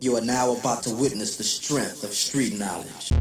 You are now about to witness the strength of street knowledge.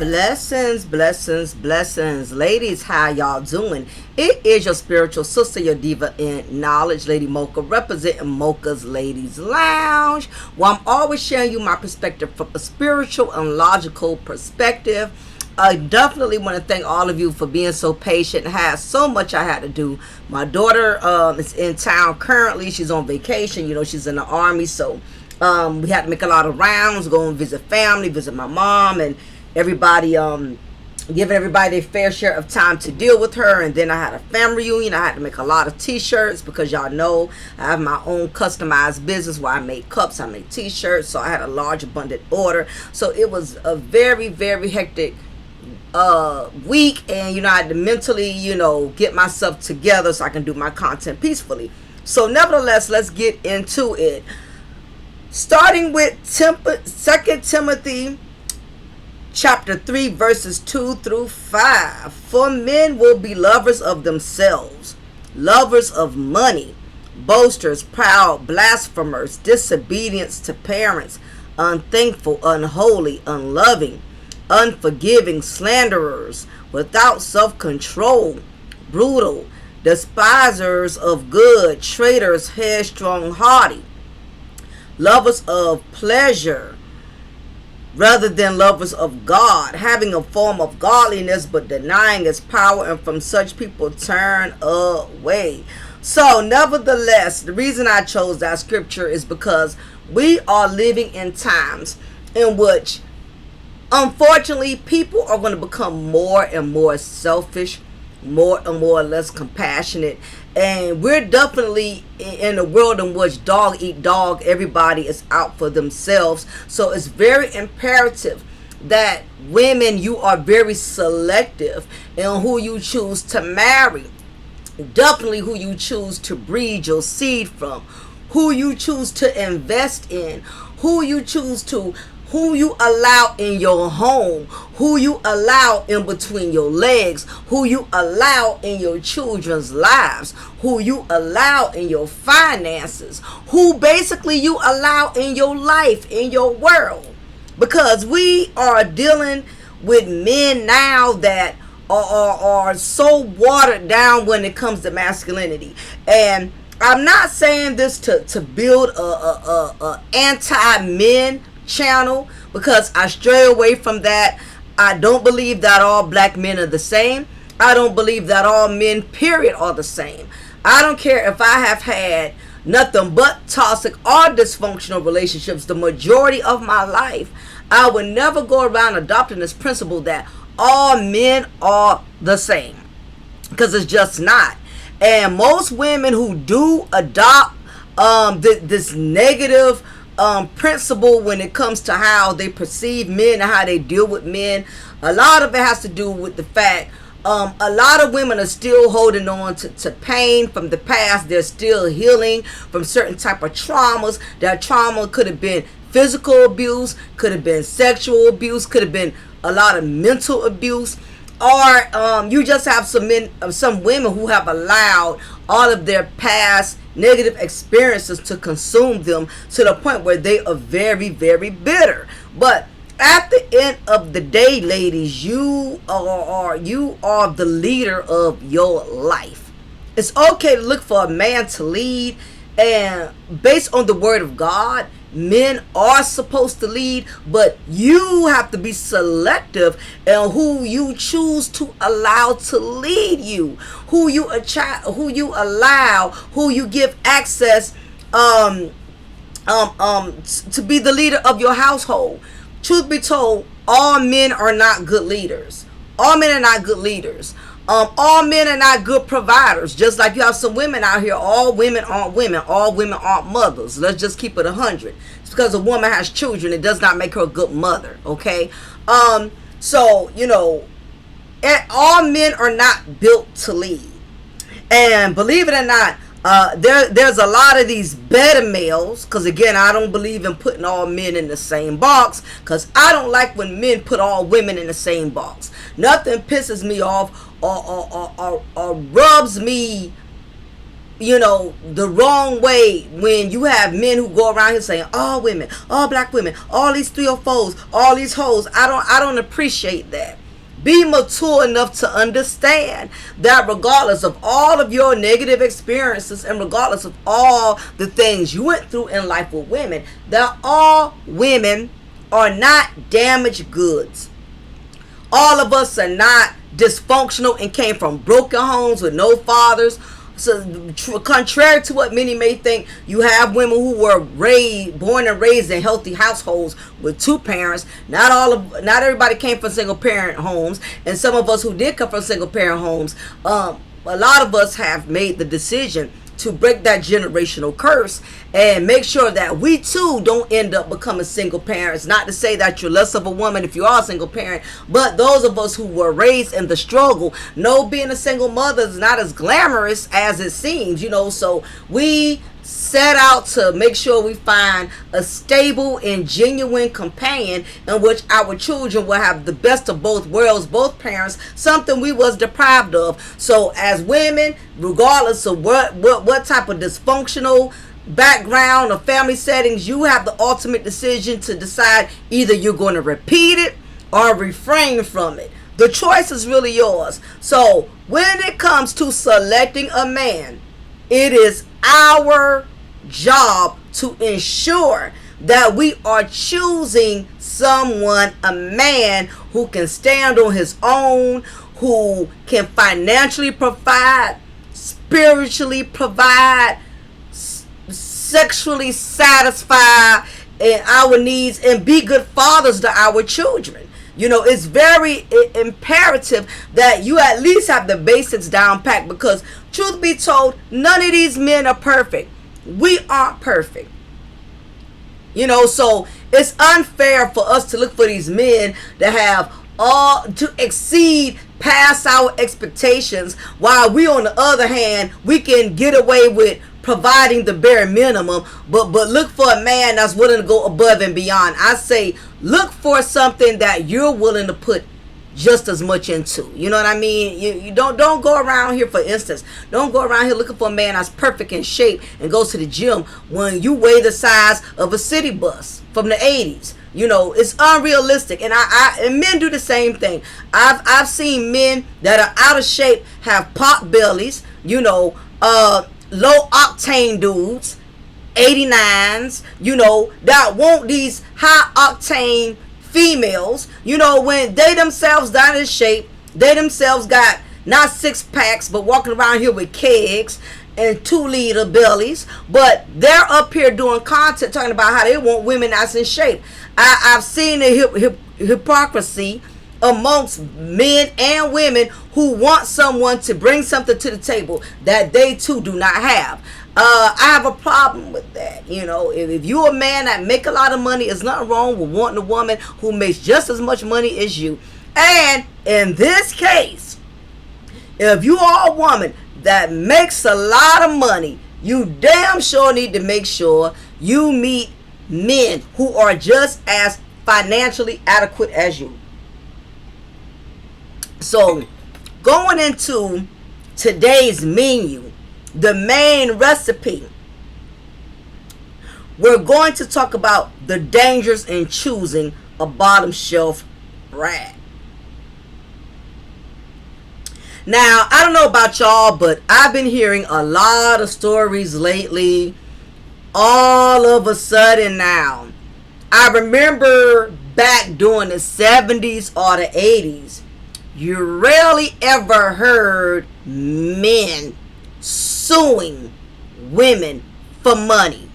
Blessings, blessings, blessings. Ladies, how y'all doing? It is your spiritual sister, your diva in knowledge, Lady Mocha, representing Mocha's Ladies Lounge, where I'm always sharing you my perspective from a spiritual and logical perspective. I definitely want to thank all of you for being so patient. I had so much I had to do. My daughter is in town currently. She's on vacation. You know, she's in the Army, so we had to make a lot of rounds, go and visit family, visit my mom, and everybody, giving everybody their fair share of time to deal with her. And then I had a family reunion. I had to make a lot of t-shirts because y'all know I have my own customized business where I make cups, I make t-shirts, so I had a large abundant order. So it was a very, very hectic week, and you know, I had to mentally, you know, get myself together so I can do my content peacefully. So nevertheless, let's get into it, starting with 2 Timothy chapter 3 verses 2 through 5. For men will be lovers of themselves, lovers of money, boasters, proud, blasphemers, disobedient to parents, unthankful, unholy, unloving, unforgiving, slanderers, without self-control, brutal, despisers of good, traitors, headstrong, haughty, lovers of pleasure rather than lovers of God, having a form of godliness but denying its power, and from such people turn away. So nevertheless, the reason I chose that scripture is because we are living in times in which, unfortunately, people are going to become more and more selfish, more and more less compassionate, and we're definitely in a world in which dog eat dog. Everybody is out for themselves. So it's very imperative that women, you are very selective in who you choose to marry, definitely who you choose to breed your seed from, who you choose to invest in, who you allow in your home, who you allow in between your legs, who you allow in your children's lives, who you allow in your finances, who basically you allow in your life, in your world. Because we are dealing with men now that are so watered down when it comes to masculinity. And I'm not saying this to build a anti-men channel, because I stray away from that. I don't believe that all black men are the same. I don't believe that all men, period, are the same. I don't care if I have had nothing but toxic or dysfunctional relationships the majority of my life. I would never go around adopting this principle that all men are the same, because it's just not. And most women who do adopt this negative principle when it comes to how they perceive men and how they deal with men, a lot of it has to do with the fact a lot of women are still holding on to pain from the past. They're still healing from certain type of traumas. That trauma could have been physical abuse, could have been sexual abuse, could have been a lot of mental abuse, or you just have some women who have allowed all of their past negative experiences to consume them to the point where they are very, very bitter. But at the end of the day, ladies, you are the leader of your life. It's okay to look for a man to lead, and based on the word of God, men are supposed to lead, but you have to be selective in who you choose to allow to lead you, who you allow, who you give access to be the leader of your household. Truth be told, all men are not good leaders. All men are not good leaders. All men are not good providers. Just like you have some women out here, all women aren't women. All women aren't mothers. Let's just keep it 100. It's because a woman has children, it does not make her a good mother. Okay. So all men are not built to lead. And believe it or not, there's a lot of these beta males, because again, I don't believe in putting all men in the same box, because I don't like when men put all women in the same box. Nothing pisses me off or rubs me the wrong way when you have men who go around here saying all women, all black women, all these 304s, all these hoes. I don't appreciate that. Be mature enough to understand that regardless of all of your negative experiences and regardless of all the things you went through in life with women, that all women are not damaged goods. All of us are not dysfunctional and came from broken homes with no fathers. So, contrary to what many may think, you have women who were born and raised in healthy households with two parents. Not everybody came from single parent homes, and some of us who did come from single parent homes, a lot of us have made the decision to break that generational curse and make sure that we too don't end up becoming single parents. Not to say that you're less of a woman if you are a single parent, but those of us who were raised in the struggle know being a single mother is not as glamorous as it seems, so we set out to make sure we find a stable and genuine companion in which our children will have the best of both worlds, both parents, something we was deprived of. So as women, regardless of what type of dysfunctional background or family settings, you have the ultimate decision to decide either you're going to repeat it or refrain from it. The choice is really yours. So when it comes to selecting a man, it is our job to ensure that we are choosing someone, a man who can stand on his own, who can financially provide, spiritually provide, sexually satisfy our needs, and be good fathers to our children. It's very imperative that you at least have the basics down packed, because truth be told, none of these men are perfect. We aren't perfect. So it's unfair for us to look for these men that have all to exceed past our expectations, while we, on the other hand, we can get away with providing the bare minimum, but look for a man that's willing to go above and beyond. I say look for something that you're willing to put just as much into. You know what I mean? You don't go around here, for instance, don't go around here looking for a man that's perfect in shape and goes to the gym when you weigh the size of a city bus from the 80s. It's unrealistic, and and men do the same thing. I've seen men that are out of shape have pot bellies, low octane dudes, 89s, that want these high octane females, when they themselves not in shape, they themselves got not six packs, but walking around here with kegs and 2-liter bellies, but they're up here doing content talking about how they want women that's in shape. I've seen the hypocrisy amongst men and women who want someone to bring something to the table that they too do not have. I have a problem with that. If you're a man that make a lot of money, there's nothing wrong with wanting a woman who makes just as much money as you. And in this case, if you are a woman that makes a lot of money, you damn sure need to make sure you meet men who are just as financially adequate as you. So, going into today's menu, the main recipe, we're going to talk about the dangers in choosing a bottom shelf brat. Now, I don't know about y'all, but I've been hearing a lot of stories lately. All of a sudden now, I remember back during the 70s or the 80s, you rarely ever heard men suing women for money.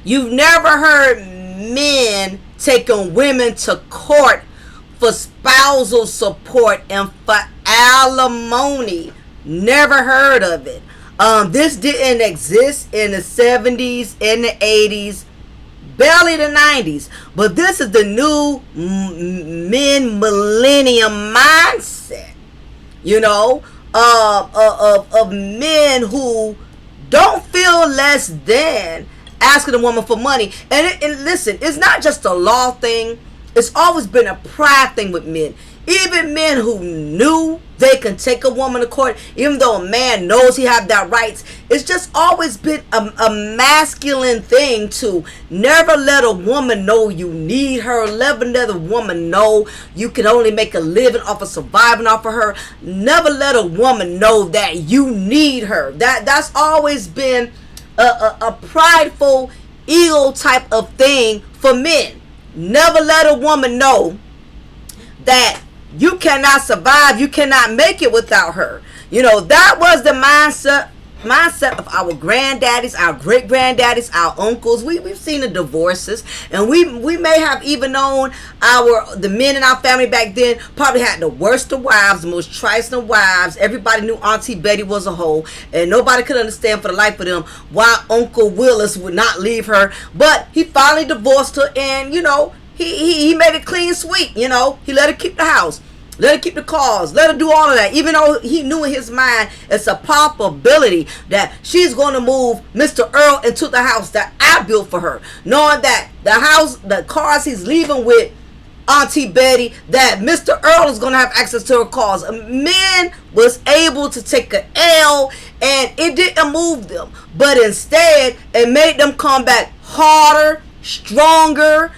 You've never heard men taking women to court for spousal support and for alimony. Never heard of it. This didn't exist in the 70s, in the 80s, barely the 90s. But this is the new men millennium mindset, you know, of men who don't feel less than asking a woman for money. And listen, it's not just a law thing. It's always been a pride thing with men. Even men who knew they can take a woman to court, even though a man knows he have that rights, it's just always been a masculine thing to never let a woman know you need her, never let a woman know you can only make a living off of surviving off of her, never let a woman know that you need her. That's always been a prideful, ego type of thing for men. Never let a woman know that you cannot survive, you cannot make it without her. You know, that was the mindset of our granddaddies, our great granddaddies, our uncles. We've seen the divorces, and we may have even known the men in our family back then probably had the worst of wives, the most trifling wives. Everybody knew Auntie Betty was a hoe, and nobody could understand for the life of them why Uncle Willis would not leave her. But he finally divorced her, and you know, he made it clean sweep. You know, he let her keep the house, let her keep the cars, let her do all of that, even though he knew in his mind it's a probability that she's going to move Mr. Earl into the house that I built for her, knowing that the cars he's leaving with Auntie Betty, that Mr. Earl is going to have access to her cars. Men was able to take an L, and it didn't move them, but instead it made them come back harder, stronger.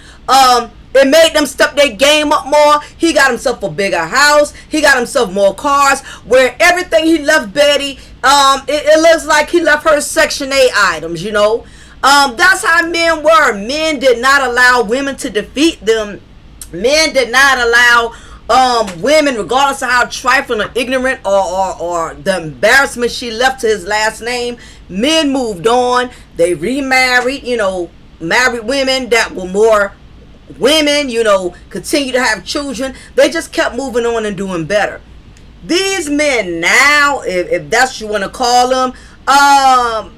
It made them step their game up more. He got himself a bigger house. He got himself more cars. Where everything he left Betty, it looks like he left her Section 8 items, you know. That's how men were. Men did not allow women to defeat them. Men did not allow women, regardless of how trifling or ignorant or the embarrassment she left to his last name. Men moved on. They remarried, you know, married women that were more women, you know, continue to have children. They just kept moving on and doing better. These men now, if that's what you want to call them,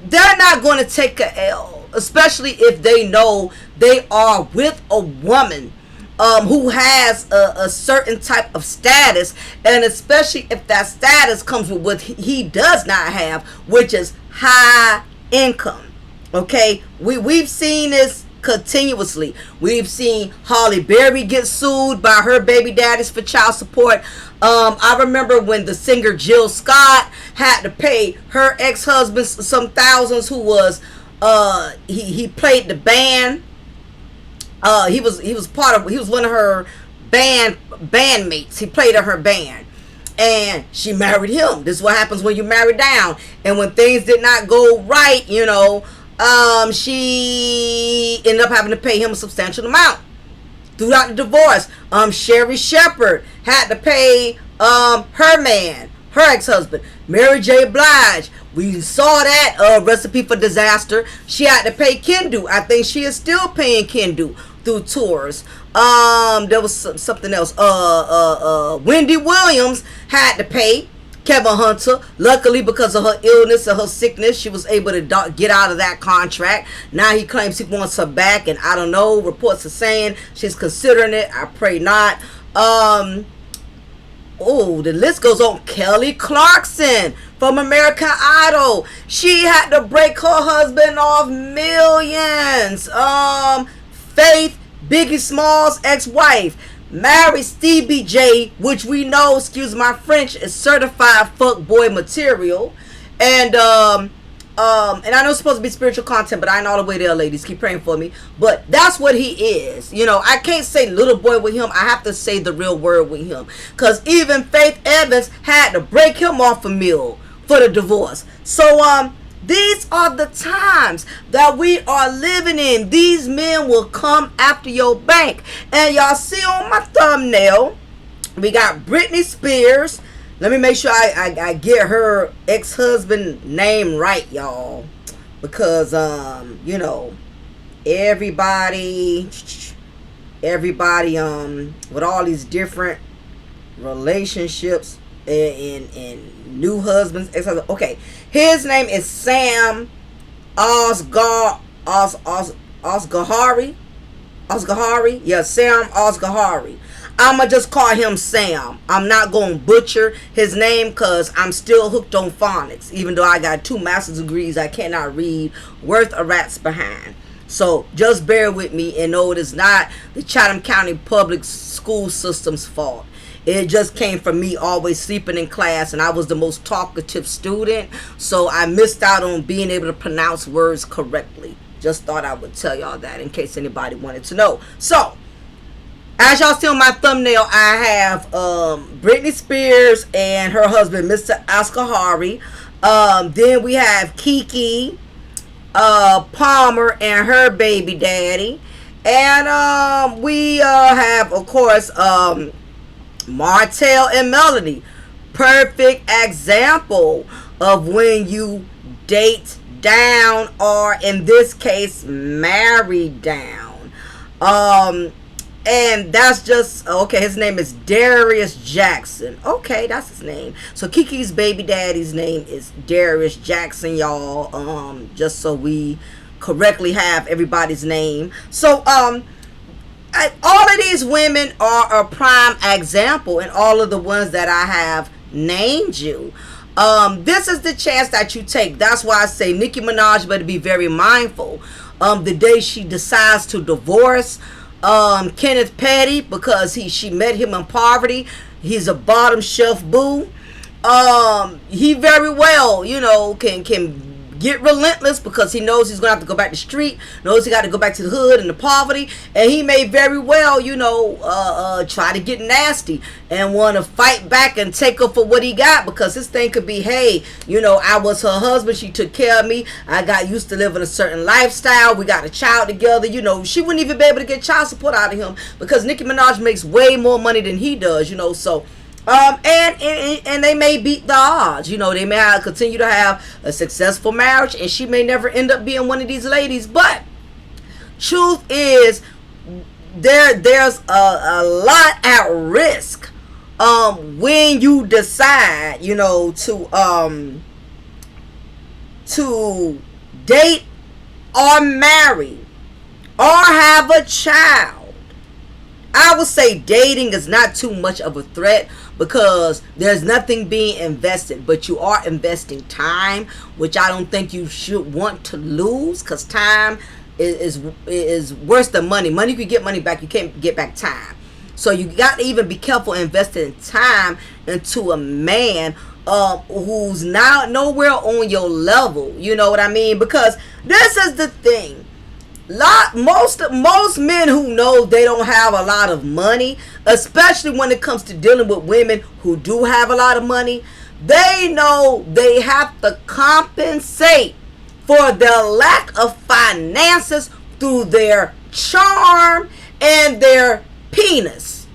they're not going to take a L, especially if they know they are with a woman who has a certain type of status, and especially if that status comes with what he does not have, which is high income. Okay, we've seen this continuously. We've seen Holly Berry get sued by her baby daddies for child support. I remember when the singer Jill Scott had to pay her ex-husband some thousands, who was he played the band. He was one of her bandmates. He played in her band, and she married him. This is what happens when you marry down. And when things did not go right, you know, she ended up having to pay him a substantial amount throughout the divorce. Sherry Shepherd had to pay her man, her ex-husband, Mary J. Blige. We saw that Recipe for Disaster. She had to pay Kendu. I think she is still paying Kendu through tours. There was something else. Wendy Williams had to pay Kevin Hunter. Luckily, because of her illness and her sickness, she was able to get out of that contract. Now he claims he wants her back, and I don't know. Reports are saying she's considering it. I pray not. The list goes on. Kelly Clarkson from American Idol. She had to break her husband off millions. Faith, Biggie Smalls' ex-wife, married Stevie J, which we know, excuse my French, is certified fuckboy material. And And I know it's supposed to be spiritual content, but I ain't all the way there, ladies. Keep praying for me. But that's what he is. You know, I can't say little boy with him. I have to say the real word with him. Because even Faith Evans had to break him off a meal for the divorce. So, these are the times that we are living in. These men will come after your bank. And y'all see on my thumbnail, we got Britney Spears. Let me make sure I get her ex-husband name right, y'all. Because, you know, everybody, with all these different relationships and new husbands, ex-husbands. Okay, his name is Sam Asghari. Yeah, Sam Asghari. I'ma just call him Sam. I'm not gonna butcher his name because I'm still hooked on phonics. Even though I got 2 master's degrees, I cannot read worth a rat's behind. So just bear with me and know it is not the Chatham County public school system's fault. It just came from me always sleeping in class, and I was the most talkative student, so I missed out on being able to pronounce words correctly. Just thought I would tell y'all that in case anybody wanted to know. So, as y'all see on my thumbnail, I have Britney Spears and her husband, Mr. Asghari. Then we have Keke Palmer and her baby daddy. And we have, of course, Martell and Melody. Perfect example of when you date down, or in this case, marry down. And that's just, okay, his name is Darius Jackson. Okay, that's his name. So Kiki's baby daddy's name is Darius Jackson, y'all. Just so we correctly have everybody's name. So, all of these women are a prime example, and all of the ones that I have named you. This is the chance that you take. That's why I say Nicki Minaj better be very mindful. The day she decides to divorce Kenneth Petty, because she met him in poverty. He's a bottom shelf boo. He very well, you know, can get relentless because he knows he's gonna have to go back to the street, knows he got to go back to the hood and the poverty, and he may very well, you know, try to get nasty and want to fight back and take her for what he got, because his thing could be, hey, you know, I was her husband, she took care of me, I got used to living a certain lifestyle, we got a child together, you know, she wouldn't even be able to get child support out of him because Nicki Minaj makes way more money than he does, you know. So and they may beat the odds, you know, they may continue to have a successful marriage, and she may never end up being one of these ladies. But truth is, there's a lot at risk when you decide, you know, to date or marry or have a child. I would say dating is not too much of a threat because there's nothing being invested, but you are investing time, which I don't think you should want to lose, because time is worse than money. Money, you can get money back, you can't get back time. So you got to even be careful investing time into a man who's now nowhere on your level. You know what I mean? Because this is the thing. Most men who know they don't have a lot of money, especially when it comes to dealing with women who do have a lot of money, they know they have to compensate for their lack of finances through their charm and their penis.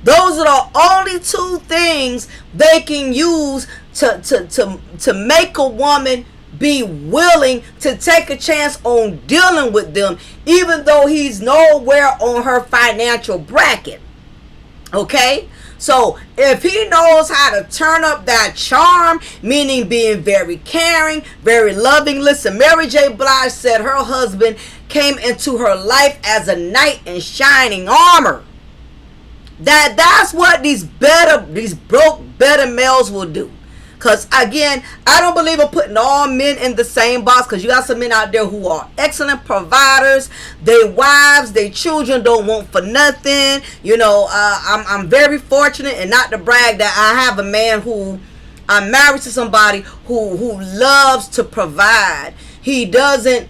Those are the only 2 things they can use to make a woman be willing to take a chance on dealing with them, even though he's nowhere on her financial bracket. Okay? So if he knows how to turn up that charm, meaning being very caring, very loving. Listen, Mary J. Blige said her husband came into her life as a knight in shining armor. That's what these broke better males will do. Because, again, I don't believe in putting all men in the same box, because you got some men out there who are excellent providers. Their wives, their children don't want for nothing. You know, I'm very fortunate, and not to brag, that I have a man who I'm married to somebody who loves to provide. He doesn't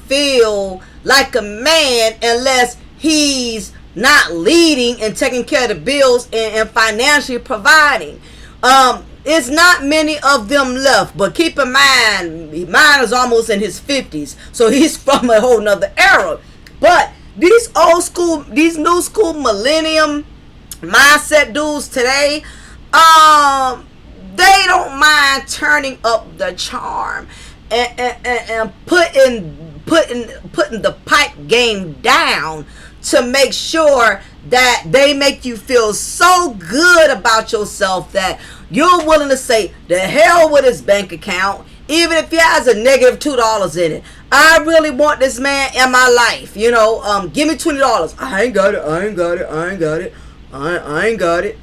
feel like a man unless he's not leading and taking care of the bills and financially providing. It's not many of them left, but keep in mind, mine is almost in his 50s, so he's from a whole nother era. But these new school millennium mindset dudes today, they don't mind turning up the charm and putting the pipe game down to make sure that they make you feel so good about yourself that you're willing to say the hell with his bank account, even if he has a negative $2 in it. I really want this man in my life. Give me $20. I ain't got it.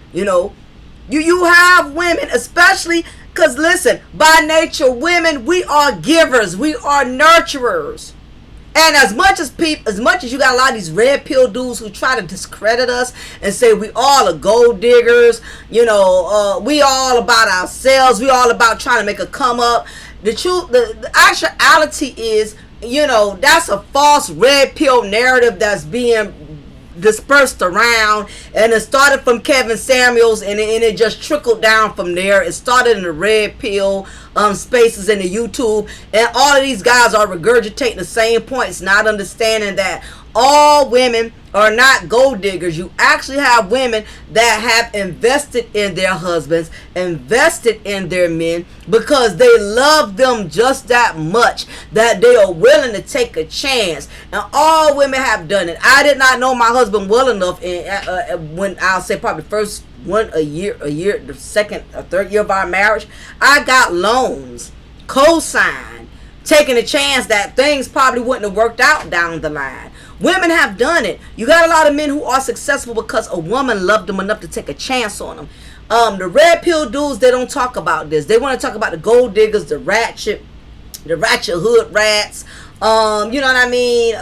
You have women, especially because, listen, by nature, women, we are givers, we are nurturers. And as much as you got a lot of these red pill dudes who try to discredit us and say we all are gold diggers, we all about ourselves, we all about trying to make a come up. The truth, the actuality is, that's a false red pill narrative that's being dispersed around, and it started from Kevin Samuels, and it just trickled down from there. It started in the red pill spaces in the YouTube, and all of these guys are regurgitating the same points, not understanding that all women are not gold diggers. You actually have women that have invested in their husbands, invested in their men, because they love them just that much that they are willing to take a chance. And all women have done it. I did not know my husband well enough when I'll say probably first a year, the second or third year of our marriage, I got loans, co-signed, taking a chance that things probably wouldn't have worked out down the line. Women have done it. You got a lot of men who are successful because a woman loved them enough to take a chance on them. The red pill dudes, they don't talk about this. They want to talk about the gold diggers, the ratchet hood rats. You know what I mean?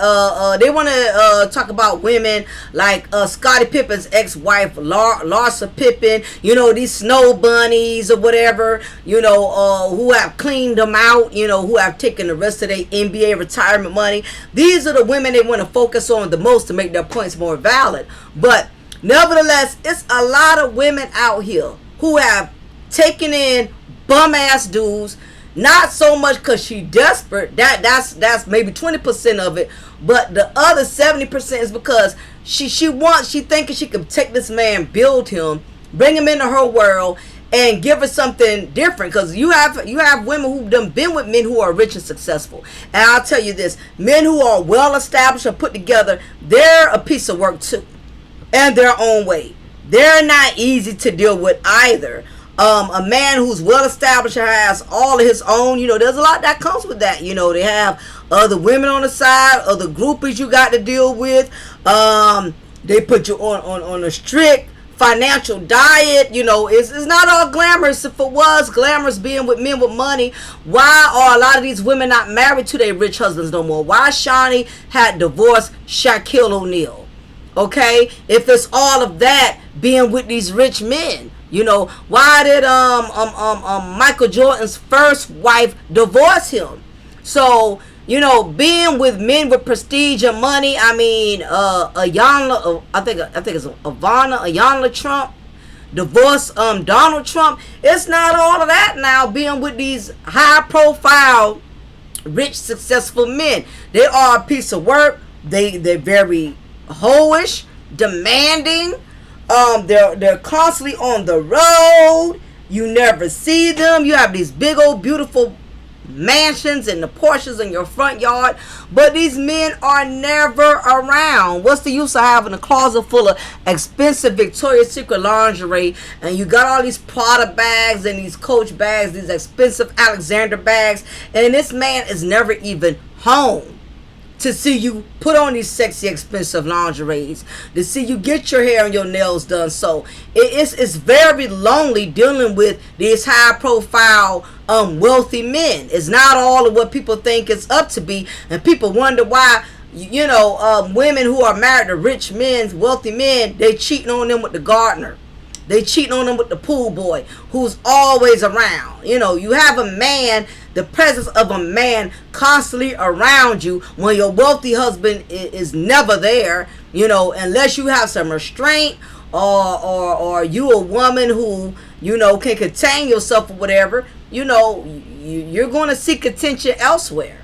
They want to talk about women like Scottie Pippen's ex-wife, Larsa Pippen. These snow bunnies or whatever. Who have cleaned them out. Who have taken the rest of their NBA retirement money. These are the women they want to focus on the most to make their points more valid. But nevertheless, it's a lot of women out here who have taken in bum-ass dudes. Not so much because she's desperate. That's maybe 20% of it. But the other 70% is because she thinking she can take this man, build him, bring him into her world, and give her something different. Because you have women who've done been with men who are rich and successful. And I'll tell you this, men who are well established or put together, they're a piece of work too, in their own way. They're not easy to deal with either. A man who's well established and has all of his own, there's a lot that comes with that. They have other women on the side, other groupies you got to deal with. They put you on a strict financial diet. It's not all glamorous. If it was glamorous being with men with money, why are a lot of these women not married to their rich husbands no more? Why Shawnee had divorced Shaquille O'Neal? Okay, if it's all of that being with these rich men. Why did Michael Jordan's first wife divorce him? So, being with men with prestige and money, I mean, Ayanna, I think it's Ayanna Trump divorced Donald Trump. It's not all of that now, being with these high profile, rich, successful men. They are a piece of work. They're very hoish, demanding. They're constantly on the road. You never see them. You have these big old beautiful mansions and the Porsches in your front yard, but these men are never around. What's the use of having a closet full of expensive Victoria's Secret lingerie, and you got all these Prada bags and these Coach bags, these expensive Alexander bags, and this man is never even home to see you put on these sexy, expensive lingeries, to see you get your hair and your nails done. So it's very lonely dealing with these high-profile, wealthy men. It's not all of what people think it's up to be, and people wonder why, women who are married to rich men, wealthy men, they cheating on them with the gardener. They cheating on them with the pool boy who's always around. You know, you have a man, the presence of a man constantly around you when your wealthy husband is never there. You know, unless you have some restraint, or you a woman who, you know, can contain yourself or whatever. You know, you're going to seek attention elsewhere.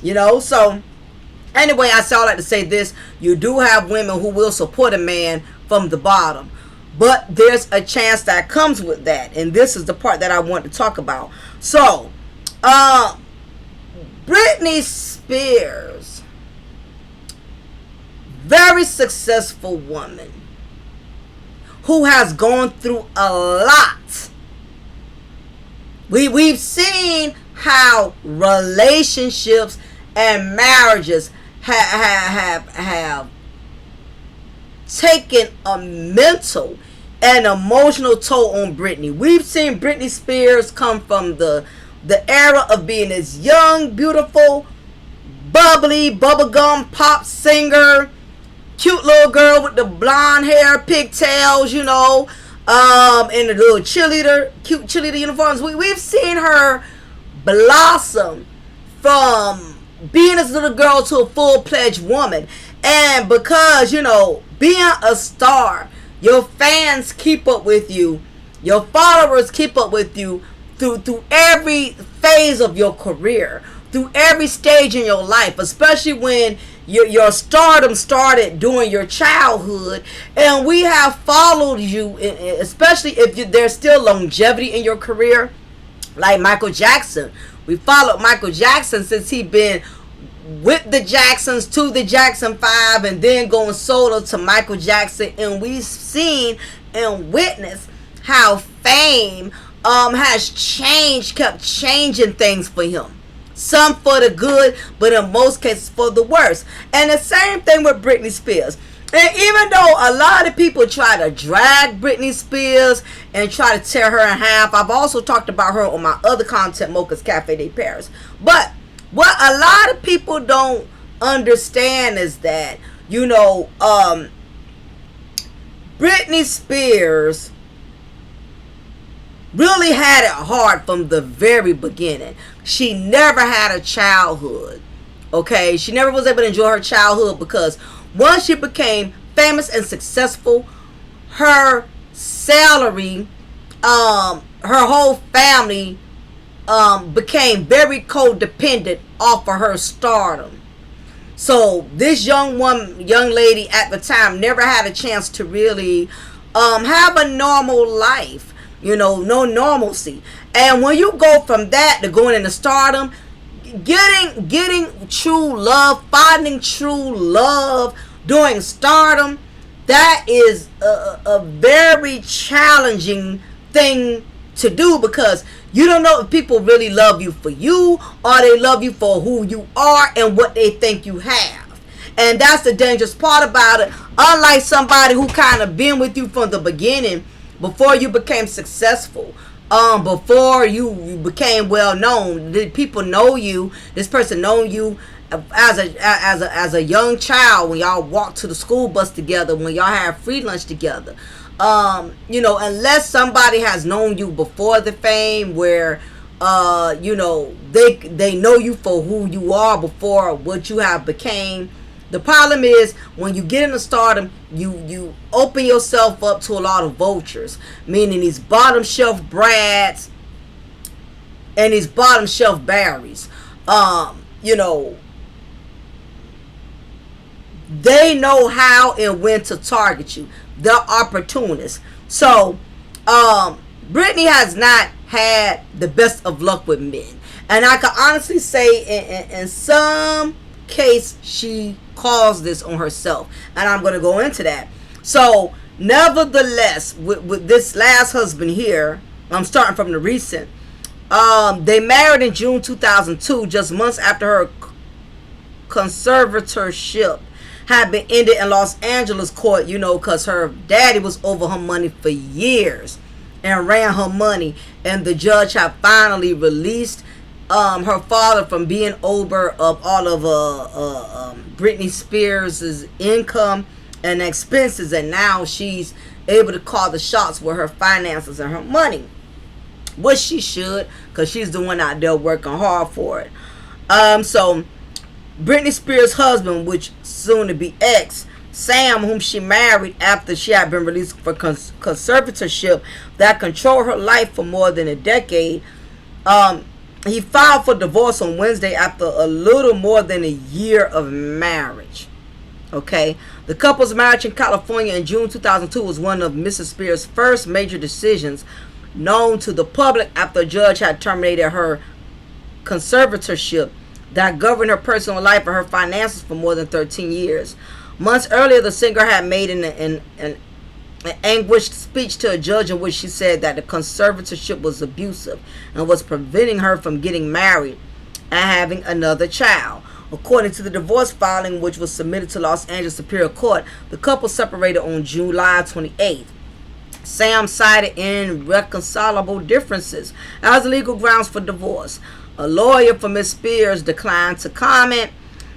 You know, so anyway, I say all that to say this: you do have women who will support a man from the bottom. But there's a chance that comes with that. And this is the part that I want to talk about. So, Britney Spears, very successful woman who has gone through a lot. We've seen how relationships and marriages have taken a mental and emotional toll on Britney. We've seen Britney Spears come from the era of being this young, beautiful, bubbly, bubblegum pop singer, cute little girl with the blonde hair, pigtails, you know, and the little cute cheerleader uniforms. We've seen her blossom from being this little girl to a full-fledged woman. And because, you know, being a star, your fans keep up with you, your followers keep up with you through every phase of your career, through every stage in your life, especially when your stardom started during your childhood. And we have followed you, especially if there's still longevity in your career, like Michael Jackson. We followed Michael Jackson since he been with the Jacksons to the Jackson 5 and then going solo to Michael Jackson, and we've seen and witnessed how fame has kept changing things for him. Some for the good, but in most cases for the worse. And the same thing with Britney Spears. And even though a lot of people try to drag Britney Spears and try to tear her in half, I've also talked about her on my other content, Mocha's Cafe de Paris. But what a lot of people don't understand is that, you know, Britney Spears really had it hard from the very beginning. She never had a childhood, okay? She never was able to enjoy her childhood because once she became famous and successful, her salary, her whole family became very codependent off of her stardom. So this young lady at the time never had a chance to really have a normal life, you know, no normalcy. And when you go from that to going into stardom, getting true love, finding true love during stardom, that is a very challenging thing to do, because you don't know if people really love you for you or they love you for who you are and what they think you have. And that's the dangerous part about it. Unlike somebody who kind of been with you from the beginning, before you became successful, before you became well known, the people know you. This person known you as a young child, when y'all walked to the school bus together, when y'all had free lunch together. You know, unless somebody has known you before the fame, where you know, they know you for who you are before what you have became. The problem is when you get into stardom, you open yourself up to a lot of vultures, meaning these bottom shelf brads and these bottom shelf Barrys. You know, they know how and when to target you. They're opportunists. So Britney has not had the best of luck with men, and I can honestly say in some case she caused this on herself, and I'm going to go into that. So nevertheless, with this last husband here, I'm starting from the recent, they married in June 2002, just months after her conservatorship had been ended in Los Angeles court, you know, because her daddy was over her money for years and ran her money, and the judge had finally released her father from being over of all of Britney Spears' income and expenses, and now she's able to call the shots with her finances and her money, which she should, because she's the one out there working hard for it. So Britney Spears' husband, which soon to be ex, Sam, whom she married after she had been released for conservatorship that controlled her life for more than a decade, he filed for divorce on Wednesday after a little more than a year of marriage. Okay, the couple's marriage in California in June 2002 was one of Mrs. Spears' first major decisions known to the public after a judge had terminated her conservatorship that governed her personal life and her finances for more than 13 years. Months earlier, the singer had made an anguished speech to a judge in which she said that the conservatorship was abusive and was preventing her from getting married and having another child. According to the divorce filing, which was submitted to Los Angeles Superior Court, the couple separated on July 28th. Sam cited irreconcilable differences as legal grounds for divorce. A lawyer for Ms. Spears declined to comment.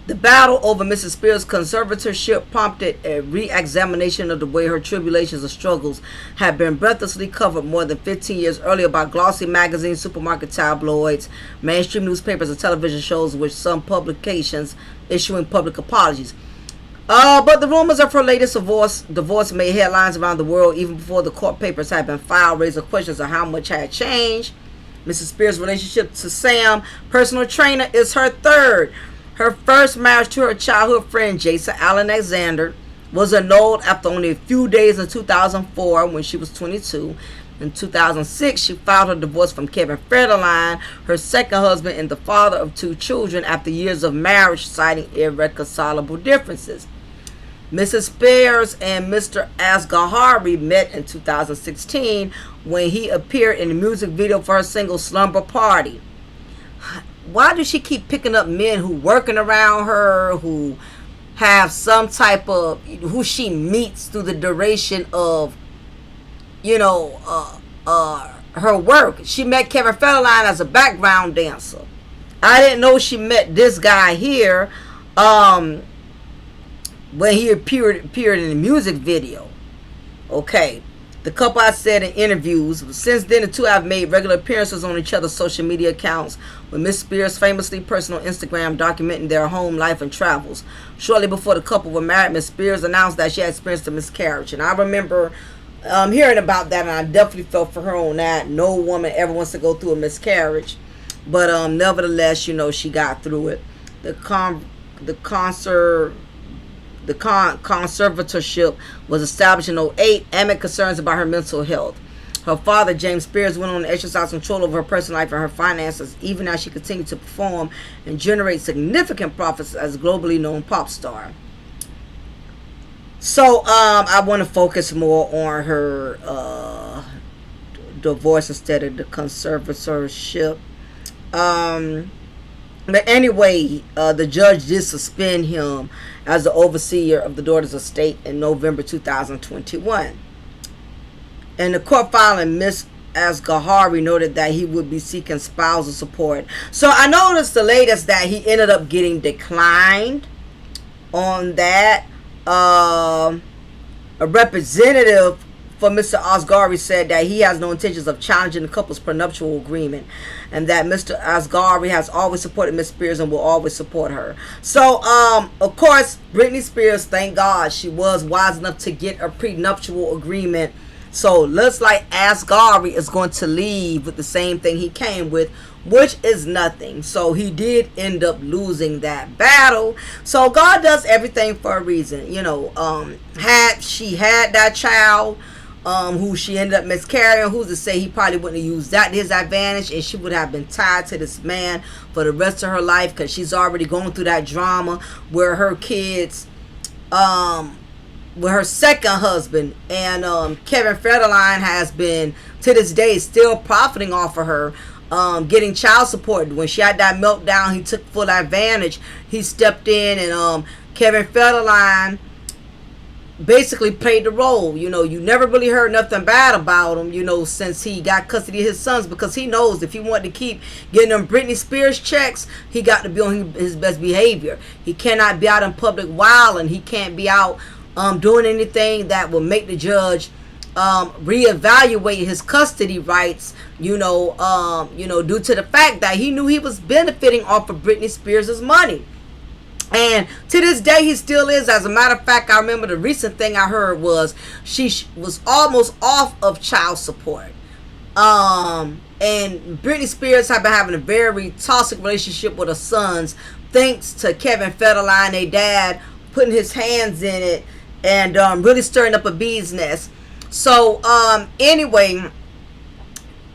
The battle over Mrs. Spears' conservatorship prompted a re-examination of the way her tribulations and struggles had been breathlessly covered more than 15 years earlier by glossy magazines, supermarket tabloids, mainstream newspapers, and television shows, with some publications issuing public apologies. But the rumors of her latest divorce made headlines around the world even before the court papers had been filed, raising questions of how much had changed. Mrs. Spears' relationship to Sam, personal trainer, is her third. Her first marriage to her childhood friend, Jason Alexander, was annulled after only a few days in 2004 when she was 22. In 2006, she filed her divorce from Kevin Federline, her second husband and the father of 2 children, after years of marriage, citing irreconcilable differences. Mrs. Spears and Mr. 𝓜𝓸𝓬𝓱𝓪'𝓼 met in 2016 when he appeared in the music video for her single Slumber Party. Why does she keep picking up men who working around her, who have some type of, who she meets through the duration of, her work? She met Kevin Federline as a background dancer. I didn't know she met this guy here when he appeared in the music video. Okay. The couple has said in interviews, since then the two have made regular appearances on each other's social media accounts, with Miss Spears famously posting on Instagram documenting their home life and travels. Shortly before the couple were married, Miss Spears announced that she had experienced a miscarriage. And I remember hearing about that, and I definitely felt for her on that. No woman ever wants to go through a miscarriage. But nevertheless, she got through it. The conservatorship was established in 2008 amid concerns about her mental health. Her father, James Spears, went on to exercise control over her personal life and her finances, even as she continued to perform and generate significant profits as a globally known pop star. So I want to focus more on her divorce instead of the conservatorship. But anyway, the judge did suspend him as the overseer of the daughter's estate in November 2021. In the court filing, Ms. 𝓜𝓸𝓬𝓱𝓪'𝓼 noted that he would be seeking spousal support. So I noticed the latest that he ended up getting declined on that. A representative for Mr. 𝓜𝓸𝓬𝓱𝓪'𝓼 said that he has no intentions of challenging the couple's prenuptial agreement, and that Mr. 𝓜𝓸𝓬𝓱𝓪'𝓼 has always supported Miss Spears and will always support her. So, of course, Britney Spears, thank God, she was wise enough to get a prenuptial agreement. So, looks like 𝓜𝓸𝓬𝓱𝓪'𝓼 is going to leave with the same thing he came with, which is nothing. So he did end up losing that battle. So God does everything for a reason. Had she had that child, who she ended up miscarrying, who's to say he probably wouldn't have used that to his advantage, and she would have been tied to this man for the rest of her life, because she's already going through that drama where her kids, with her second husband, and Kevin Federline has been to this day still profiting off of her, getting child support. When she had that meltdown, he took full advantage. He stepped in, and Kevin Federline basically played the role. You never really heard nothing bad about him, since he got custody of his sons, because he knows if he wanted to keep getting them Britney Spears checks, he got to be on his best behavior. He cannot be out in public wilding. He can't be out doing anything that will make the judge reevaluate his custody rights, due to the fact that he knew he was benefiting off of Britney Spears' money. And to this day, he still is. As a matter of fact, I remember the recent thing I heard was she was almost off of child support. And Britney Spears have been having a very toxic relationship with her sons, thanks to Kevin Federline, their dad, putting his hands in it and really stirring up a bee's nest. So anyway,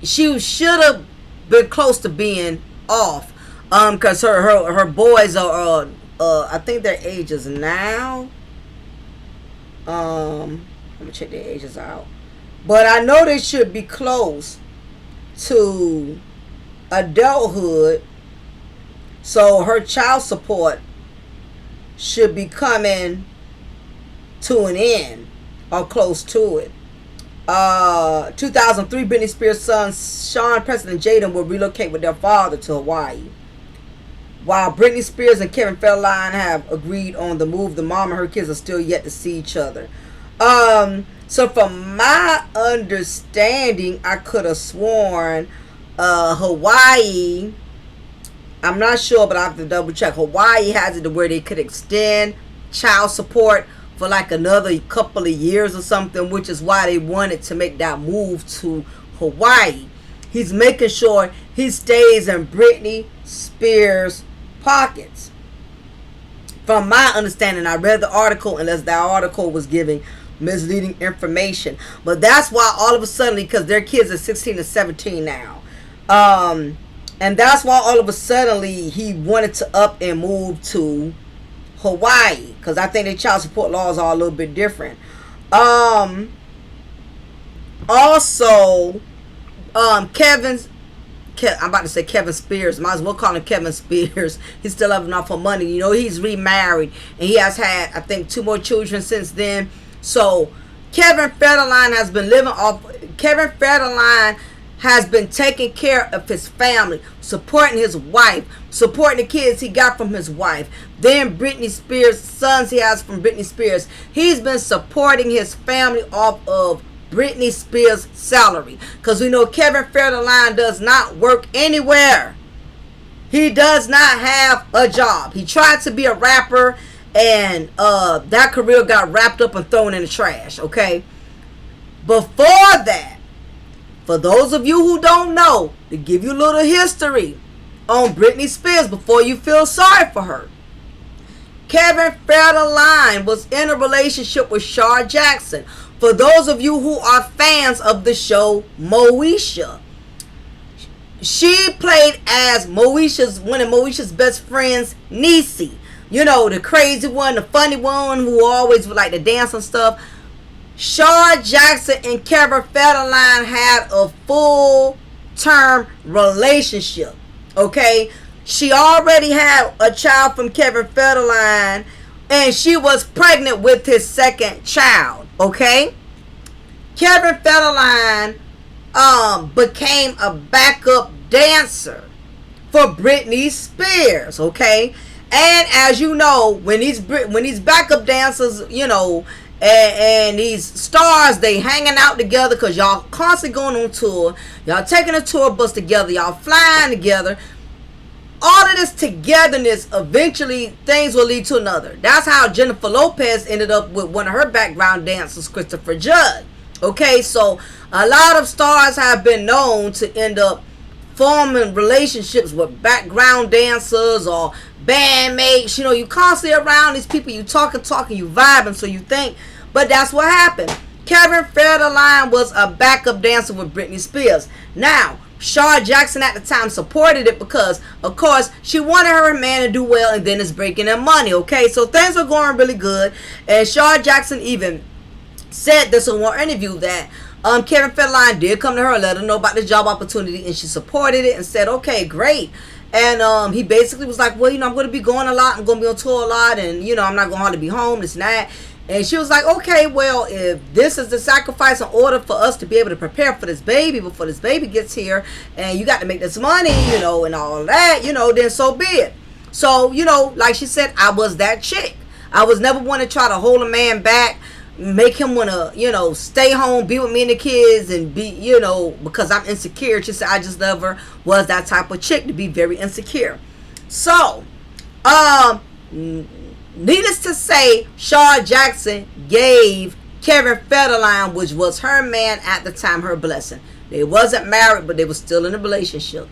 she should have been close to being off, because her boys are I think their ages now. Let me check their ages out. But I know they should be close to adulthood. So her child support should be coming to an end or close to it. 2003, Britney Spears' son Sean Preston and Jaden will relocate with their father to Hawaii. While Britney Spears and Kevin Federline have agreed on the move, the mom and her kids are still yet to see each other. So from my understanding, I could have sworn Hawaii, I'm not sure, but I have to double check. Hawaii has it to where they could extend child support for like another couple of years or something, which is why they wanted to make that move to Hawaii. He's making sure he stays in Britney Spears' pockets. From my understanding, I read the article, unless that article was giving misleading information. But that's why all of a sudden, because their kids are 16 and 17 now. And that's why all of a sudden he wanted to up and move to Hawaii, because I think their child support laws are a little bit different. Also, I'm about to say Kevin Spears. Might as well call him Kevin Spears. He's still having enough for money. He's remarried, and he has had, I think, 2 more children since then. So Kevin Federline has been living off. Kevin Federline has been taking care of his family, supporting his wife, supporting the kids he got from his wife. Then Britney Spears' sons he has from Britney Spears. He's been supporting his family off of Britney Spears' salary, because we know Kevin Federline does not work anywhere. He does not have a job. He tried to be a rapper, and that career got wrapped up and thrown in the trash. Okay, before that, for those of you who don't know, to give you a little history on Britney Spears before you feel sorry for her, Kevin Federline was in a relationship with Shar Jackson. For those of you who are fans of the show Mocha, she played as one of Moesha's best friends, Niecy. The crazy one, the funny one who always would like to dance and stuff. Shar Jackson and Kevin Federline had a full-term relationship. Okay? She already had a child from Kevin Federline, and she was pregnant with his second child. Okay? Kevin Federline became a backup dancer for Britney Spears. Okay? And as you know, when these backup dancers, and these stars, they hanging out together because y'all constantly going on tour. Y'all taking a tour bus together. Y'all flying together. All of this togetherness, eventually things will lead to another. That's how Jennifer Lopez ended up with one of her background dancers, Christopher Judd. Okay, so a lot of stars have been known to end up forming relationships with background dancers or bandmates. You constantly around these people, you talking, you vibing, so you think. But that's what happened. Kevin Federline was a backup dancer with Britney Spears. Now, Shar Jackson at the time supported it because, of course, she wanted her man to do well, and then it's breaking their money. Okay, so things were going really good, and Shar Jackson even said this in one interview that Kevin Federline did come to her and let her know about the job opportunity, and she supported it and said, okay, great. And he basically was like, well, I'm going to be going a lot. I'm going to be on tour a lot, and, I'm not going to hardly be home, this and that. And she was like, okay, well, if this is the sacrifice in order for us to be able to prepare for this baby before this baby gets here, and you got to make this money, and all that, then so be it. So, like she said, I was that chick. I was never one to try to hold a man back, make him want to, stay home, be with me and the kids, and be, because I'm insecure. She said, I just never was that type of chick to be very insecure. So, needless to say, Shar Jackson gave Kevin Federline, which was her man at the time, her blessing. They wasn't married, but they were still in a relationship.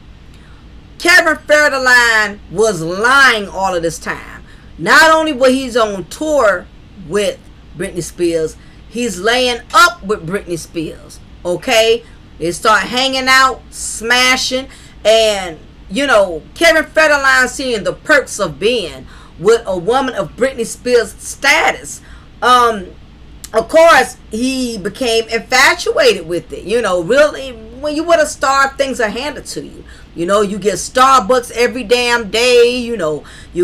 Kevin Federline was lying all of this time. Not only was he on tour with Britney Spears, he's laying up with Britney Spears. Okay? They start hanging out, smashing, and, Kevin Federline seeing the perks of being with a woman of Britney Spears' status. Of course, he became infatuated with it. Really, when you with a star, things are handed to you. You get Starbucks every damn day. You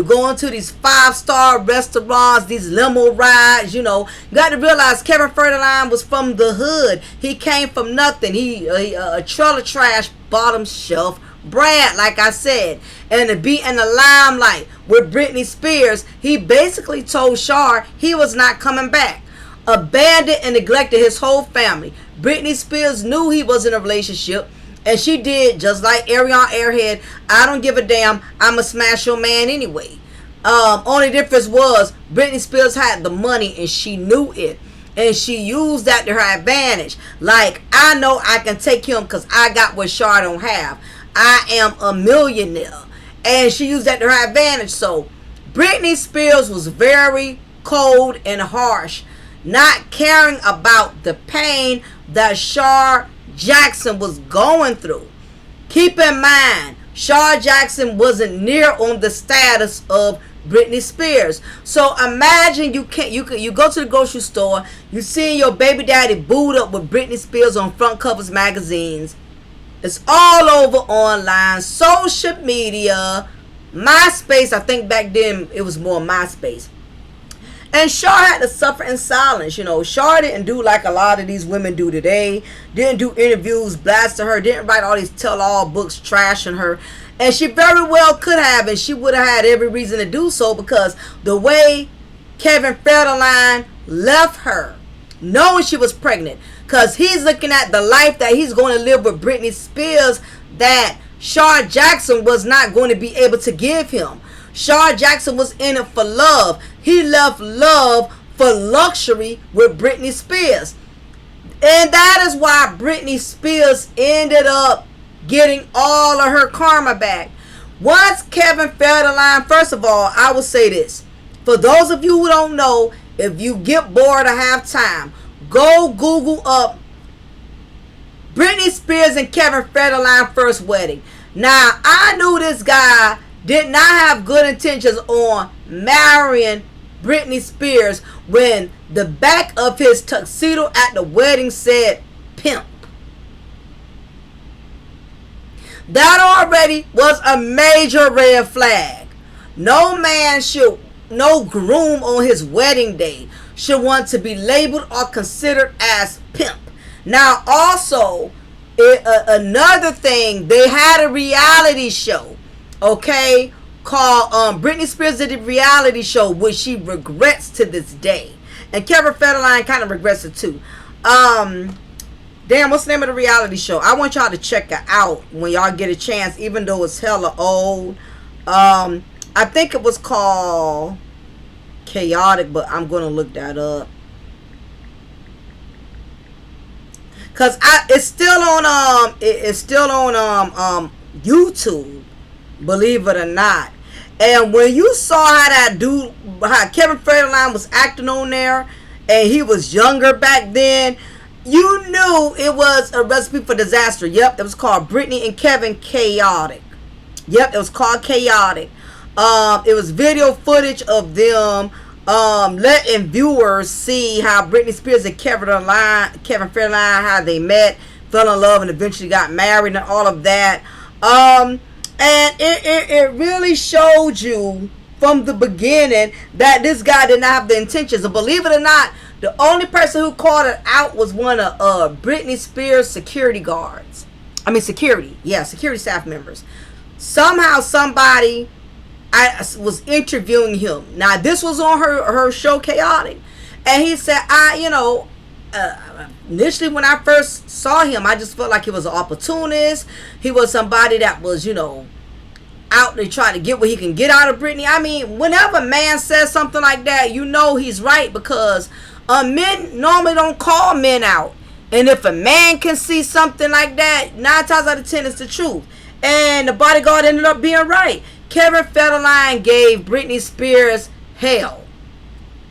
go into these 5-star restaurants, these limo rides. You got to realize Kevin Federline was from the hood. He came from nothing. He a trailer trash, bottom shelf Brad, like I said, and to be in the limelight with Britney Spears, he basically told Shar he was not coming back. Abandoned and neglected his whole family. Britney Spears knew he was in a relationship, and she did just like Ariana Airhead. I don't give a damn. I'ma smash your man anyway. Only difference was Britney Spears had the money and she knew it, and she used that to her advantage. Like, I know I can take him because I got what Shar don't have. I am a millionaire, and she used that to her advantage. So Britney Spears was very cold and harsh, not caring about the pain that Shar Jackson was going through. Keep in mind, Shar Jackson wasn't near on the status of Britney Spears. So imagine you go to the grocery store, you see your baby daddy booed up with Britney Spears on front covers magazines. It's all over online, social media, MySpace. I think back then it was more MySpace. And Shar had to suffer in silence. Shar didn't do like a lot of these women do today. Didn't do interviews blasting her. Didn't write all these tell-all books trashing her. And she very well could have, and she would have had every reason to do so, because the way Kevin Federline left her, knowing she was pregnant, because he's looking at the life that he's going to live with Britney Spears that Shar Jackson was not going to be able to give him. Shar Jackson was in it for love. He left love for luxury with Britney Spears. And that is why Britney Spears ended up getting all of her karma back. Once Kevin Federline, first of all, I will say this. For those of you who don't know, if you get bored or have time, go Google up Britney Spears and Kevin Federline first wedding. Now, I knew this guy did not have good intentions on marrying Britney Spears when the back of his tuxedo at the wedding said pimp. That already was a major red flag. No man should, no groom on his wedding day should want to be labeled or considered as pimp. Now also, another thing, they had a reality show, okay, called Britney Spears did a reality show, which she regrets to this day. And Kevin Federline kind of regrets it too. Damn, what's the name of the reality show? I want y'all to check it out when y'all get a chance, even though it's hella old. I think it was called Chaotic, but I'm gonna look that up. Cause it's still on YouTube, believe it or not. And when you saw how Kevin Federline was acting on there, and he was younger back then, you knew it was a recipe for disaster. Yep, it was called Britney and Kevin Chaotic. Yep, it was called Chaotic. It was video footage of them letting viewers see how Britney Spears and Kevin Federline, how they met, fell in love, and eventually got married and all of that. And it really showed you from the beginning that this guy did not have the intentions. And believe it or not, the only person who called it out was one of Britney Spears' security guards. Security staff members. Somehow somebody was interviewing him. Now this was on her show Chaotic, And he said, initially when I first saw him, I just felt like he was an opportunist. He was somebody that was, out there trying to get what he can get out of Brittany. I mean, whenever a man says something like that, he's right, because men normally don't call men out. And if a man can see something like that, 9 times out of 10 it's the truth. And the bodyguard ended up being right. Kevin Federline gave Britney Spears hell.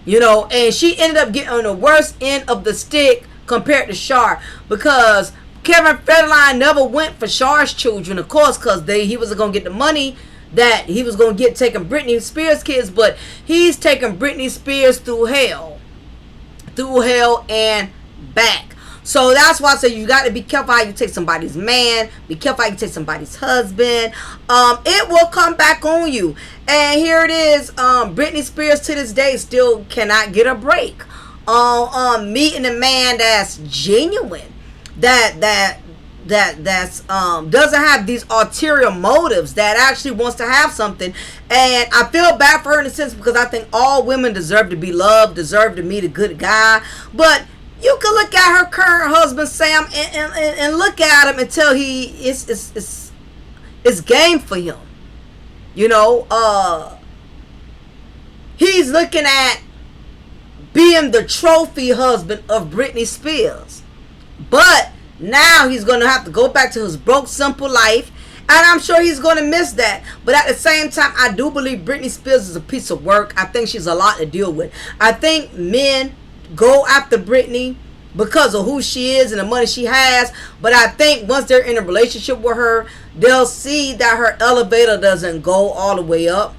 And she ended up getting on the worst end of the stick compared to Char, because Kevin Federline never went for Char's children, of course, because he was going to get the money that he was going to get taking Britney Spears' kids, but he's taking Britney Spears through hell and back. So that's why I say you got to be careful how you take somebody's man. Be careful how you take somebody's husband. It will come back on you. And here it is. Britney Spears to this day still cannot get a break. Meeting a man that's genuine, that's doesn't have these ulterior motives, that actually wants to have something. And I feel bad for her in a sense, because I think all women deserve to be loved, deserve to meet a good guy. But you can look at her current husband Sam and look at him and tell it's game for him. He's looking at being the trophy husband of Britney Spears. But now he's going to have to go back to his broke, simple life. And I'm sure he's going to miss that. But at the same time, I do believe Britney Spears is a piece of work. I think she's a lot to deal with. I think men go after Britney because of who she is and the money she has. But I think once they're in a relationship with her, they'll see that her elevator doesn't go all the way up.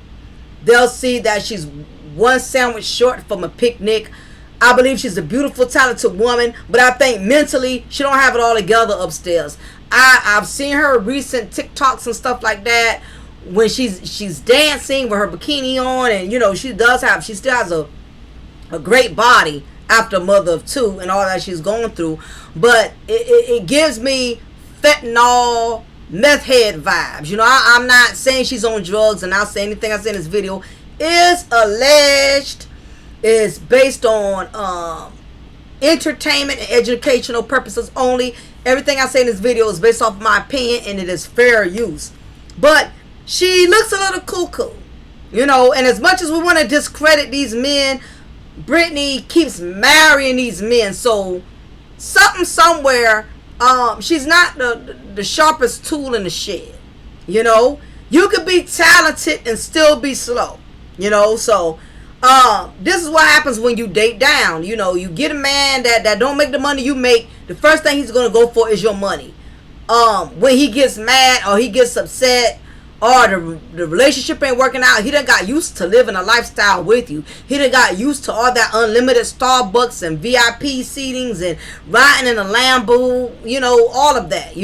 They'll see that she's one sandwich short from a picnic. I believe she's a beautiful, talented woman, but I think mentally she don't have it all together upstairs. I've seen her recent TikToks and stuff like that when she's dancing with her bikini on, and she still has a great body after a mother of 2 and all that she's going through. But it gives me fentanyl, meth head vibes. I'm not saying she's on drugs, and I'll say anything I say in this video is alleged, is based on entertainment and educational purposes only. Everything I say in this video is based off of my opinion, and it is fair use. But she looks a little cuckoo, and as much as we want to discredit these men, Britney keeps marrying these men. So something somewhere, she's not the sharpest tool in the shed. You could be talented and still be slow. So this is what happens when you date down. You get a man that don't make the money you make. The first thing he's going to go for is your money. When he gets mad or he gets upset, or the relationship ain't working out, he done got used to living a lifestyle with you. He done got used to all that unlimited Starbucks and VIP seatings and riding in a Lambo, all of that.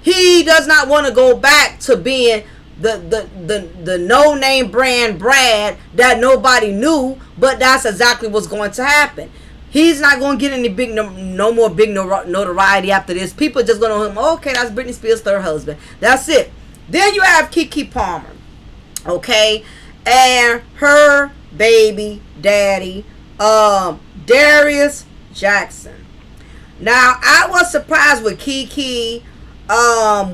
He does not want to go back to being the no-name brand Brad that nobody knew, but that's exactly what's going to happen. He's not going to get any no more big notoriety after this. People are just going to know him, okay, that's Britney Spears' third husband. That's it. Then you have Keke Palmer, okay, and her baby daddy, Darius Jackson. Now, I was surprised with Keke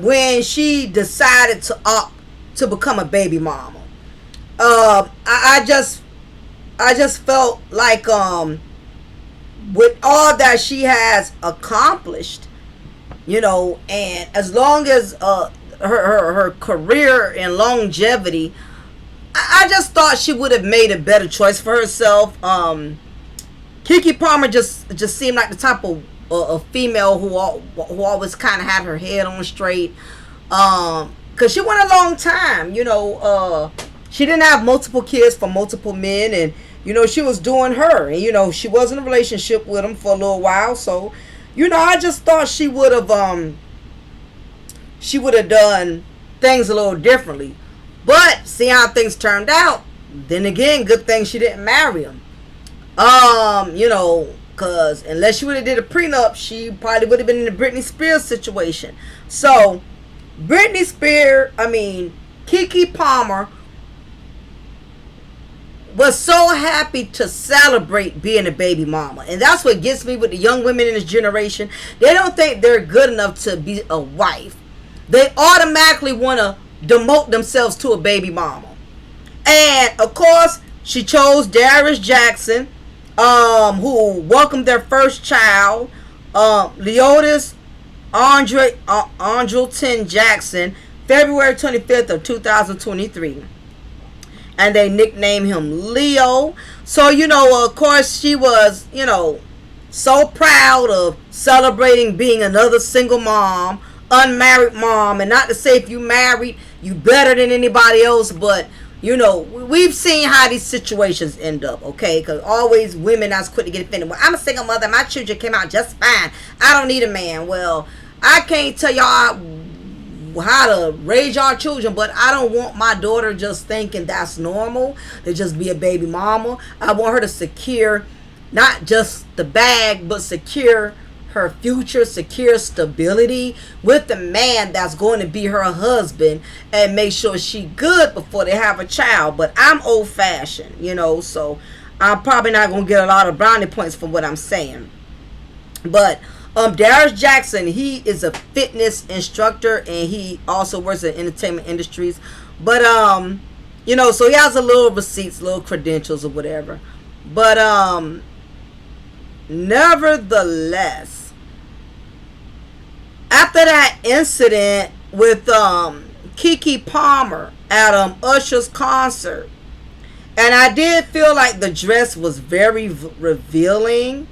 when she decided to opt to become a baby mama. I just felt like with all that she has accomplished, and as long as her career and longevity, I just thought she would have made a better choice for herself. Keke Palmer just seemed like the type of a female who always kind of had her head on straight, because she went a long time. She didn't have multiple kids from multiple men, and she was doing her, and she was in a relationship with him for a little while. So I just thought she would have done things a little differently. But see how things turned out. Then again, good thing she didn't marry him. Because unless she would have did a prenup, she probably would have been in the Britney Spears situation. So Keke Palmer was so happy to celebrate being a baby mama. And that's what gets me with the young women in this generation. They don't think they're good enough to be a wife. They automatically want to demote themselves to a baby mama. And of course, she chose Darius Jackson, who welcomed their first child, Leotis Andrelton Jackson, February 25th of 2023. And they nicknamed him Leo. So, of course, she was, so proud of celebrating being another single mom, unmarried mom. And not to say if you married, you better than anybody else, but we've seen how these situations end up, okay? Because always women that's quick to get offended. Well, I'm a single mother. My children came out just fine. I don't need a man. Well, I can't tell y'all how to raise y'all children, but I don't want my daughter just thinking that's normal to just be a baby mama. I want her to secure not just the bag, but secure her future, secure stability with the man that's going to be her husband, and make sure she good before they have a child. But I'm old fashioned, so I'm probably not going to get a lot of brownie points from what I'm saying. But Darius Jackson, he is a fitness instructor, and he also works in entertainment industries. But so he has a little receipts, little credentials or whatever. But nevertheless, after that incident with Keke Palmer at Usher's concert, and I did feel like the dress was very revealing,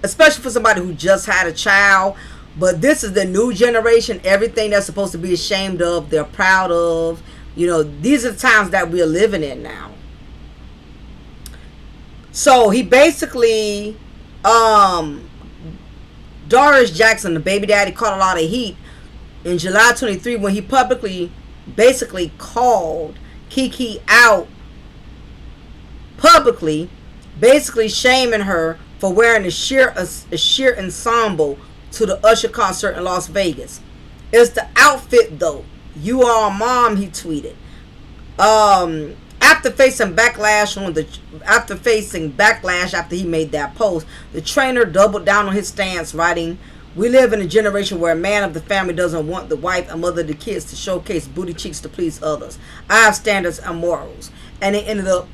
especially for somebody who just had a child. But this is the new generation. Everything they're supposed to be ashamed of, they're proud of. These are the times that we're living in now. So he basically, Darius Jackson, the baby daddy, caught a lot of heat in July 23 when he publicly basically called Keke out publicly, basically shaming her for wearing a sheer ensemble to the Usher concert in Las Vegas. It's the outfit though. You are a mom, he tweeted. After facing backlash after he made that post, the trainer doubled down on his stance, writing, "We live in a generation where a man of the family doesn't want the wife and mother of the kids to showcase booty cheeks to please others. I have standards and morals." And it ended up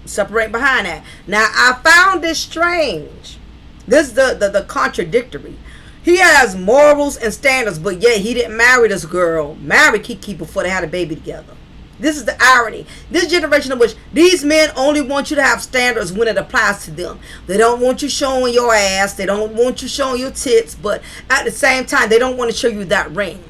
separating behind that. Now, I found this strange. This is the contradictory. He has morals and standards, but yet he didn't marry this girl, marry Keke before they had a baby together. This is the irony. This generation in which these men only want you to have standards when it applies to them. They don't want you showing your ass. They don't want you showing your tits. But at the same time, they don't want to show you that ring.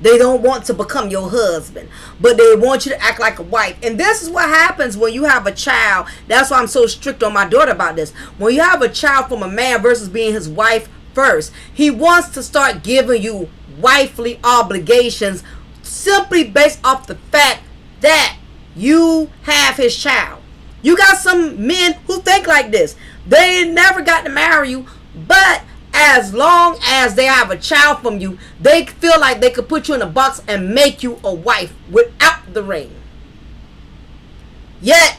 They don't want to become your husband. But they want you to act like a wife. And this is what happens when you have a child. That's why I'm so strict on my daughter about this. When you have a child from a man versus being his wife first, he wants to start giving you wifely obligations simply based off the fact that you have his child. You got some men who think like this. They never got to marry you, but as long as they have a child from you, they feel like they could put you in a box and make you a wife without the ring. Yet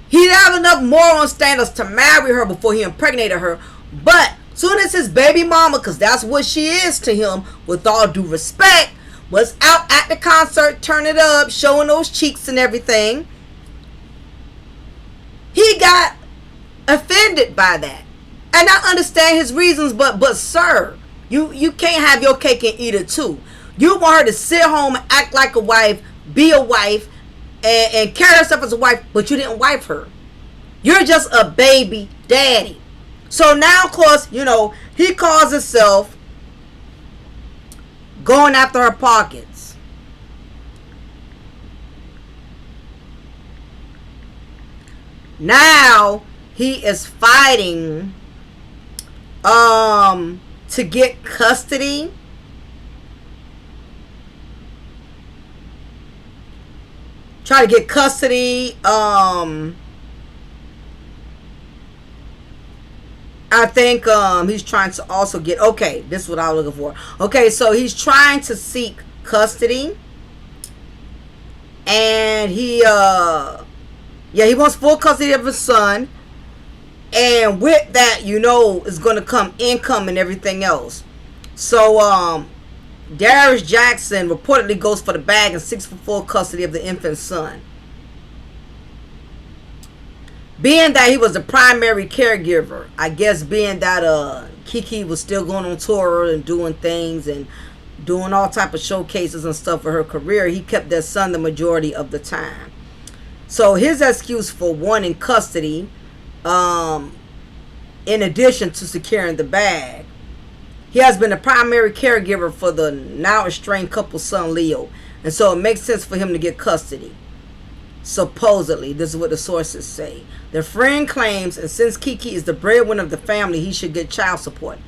he didn't have enough moral standards to marry her before he impregnated her. But soon as his baby mama, because that's what she is to him, with all due respect, was out at the concert, turning it up, showing those cheeks and everything, he got offended by that. And I understand his reasons, but sir, you can't have your cake and eat it too. You want her to sit home and act like a wife, be a wife, and carry herself as a wife, but you didn't wife her. You're just a baby daddy. So now, of course, he calls himself going after her pockets. Now he is fighting to get custody try to get custody. I think he's trying to also get, okay, this is what I was looking for. Okay, so he's trying to seek custody and he wants full custody of his son, and with that, is going to come income and everything else. So Darius Jackson reportedly goes for the bag and seeks for full custody of the infant son. Being that he was the primary caregiver, I guess being that Kiki was still going on tour and doing things and doing all type of showcases and stuff for her career, he kept their son the majority of the time. So his excuse for wanting custody, in addition to securing the bag, he has been the primary caregiver for the now estranged couple's son Leo, and so it makes sense for him to get custody. Supposedly, this is what the sources say. The friend claims, and since Kiki is the breadwinner of the family, he should get child support.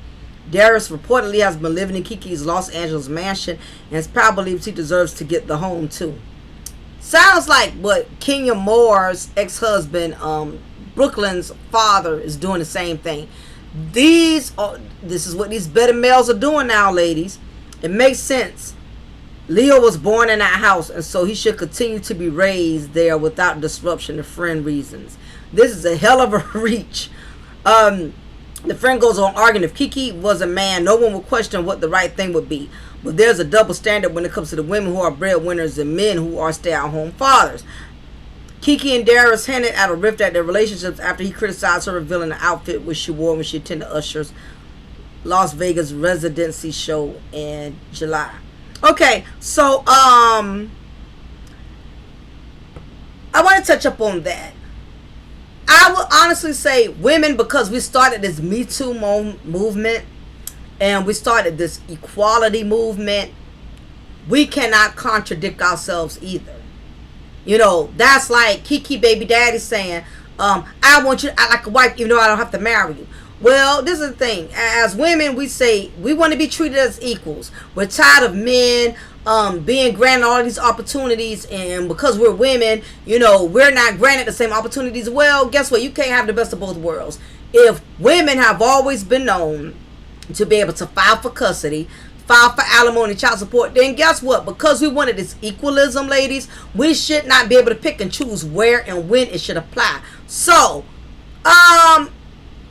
Darius reportedly has been living in Kiki's Los Angeles mansion, and his pal believes he deserves to get the home too. Sounds like what Kenya Moore's ex-husband, Brooklyn's father, is doing the same thing. This is what these better males are doing now, ladies. It makes sense. Leo was born in that house, and so he should continue to be raised there without disruption of friend reasons. This is a hell of a reach. The friend goes on arguing, if Kiki was a man, no one would question what the right thing would be. But there's a double standard when it comes to the women who are breadwinners and men who are stay-at-home fathers. Kiki and Darius hinted at a rift at their relationships after he criticized her revealing the outfit which she wore when she attended Usher's Las Vegas residency show in July. Okay, so I want to touch up on that. I would honestly say women, because we started this Me Too movement and we started this equality movement, we cannot contradict ourselves either. That's like Kiki baby daddy saying, I want you to act like a wife even though I don't have to marry you. Well, this is the thing. As women, we say we want to be treated as equals. We're tired of men being granted all these opportunities, and because we're women, we're not granted the same opportunities. Well, guess what? You can't have the best of both worlds. If women have always been known to be able to file for custody, file for alimony, child support, then guess what? Because we wanted this equalism, ladies, we should not be able to pick and choose where and when it should apply. So,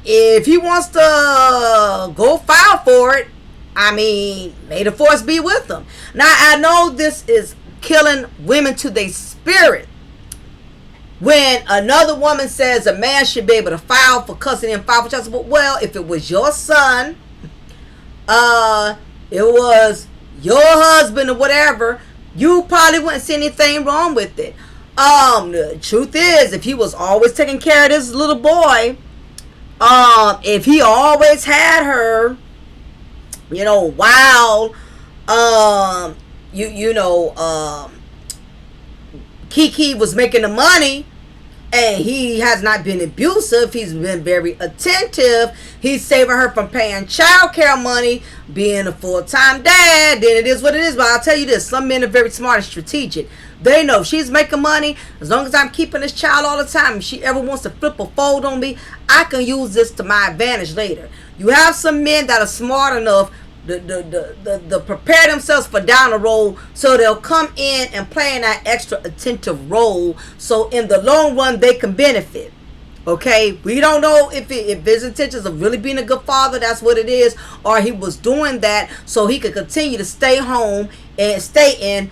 if he wants to go file for it, may the force be with him. Now, I know this is killing women to their spirit. When another woman says a man should be able to file for custody and file for child support, well, if it was your son, it was your husband or whatever, you probably wouldn't see anything wrong with it. The truth is, if he was always taking care of this little boy, if he always had her, while Kiki was making the money, and he has not been abusive, he's been very attentive, he's saving her from paying child care money, being a full-time dad, then it is what it is. But I'll tell you this, some men are very smart and strategic. They know if she's making money, as long as I'm keeping this child all the time, if she ever wants to flip or fold on me, I can use this to my advantage later. You have some men that are smart enough to prepare themselves for down the road, so they'll come in and play in that extra attentive role, so in the long run they can benefit. Okay, we don't know if his intentions of really being a good father, that's what it is, or he was doing that so he could continue to stay home and stay in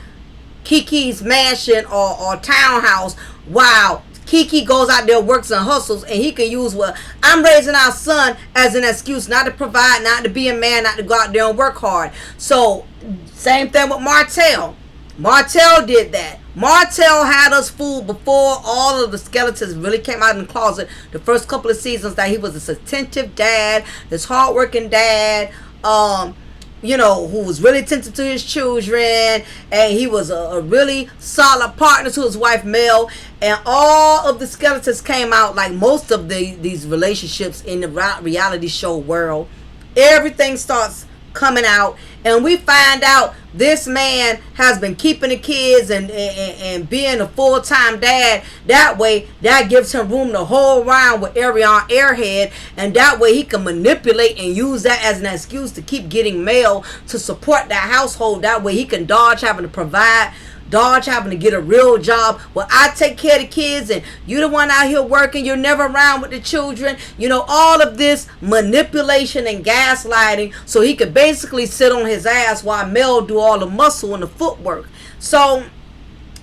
Kiki's mansion or townhouse while Kiki goes out there, works and hustles, and he can use, well, I'm raising our son as an excuse not to provide, not to be a man, not to go out there and work hard. So, same thing with Martell. Martell did that. Martell had us fooled before all of the skeletons really came out in the closet. The first couple of seasons that he was this attentive dad, this hardworking dad, who was really attentive to his children, and he was a really solid partner to his wife Mel, and all of the skeletons came out, like most of these relationships in the reality show world. Everything starts coming out, and we find out this man has been keeping the kids and being a full-time dad. That way, that gives him room to hold around with Ariana Airhead, and that way he can manipulate and use that as an excuse to keep getting mail to support that household. That way he can dodge having to provide dodge having to get a real job. Well, I take care of the kids and you the one out here working. You're never around with the children. You know, all of this manipulation and gaslighting so he could basically sit on his ass while Mel do all the muscle and the footwork. So,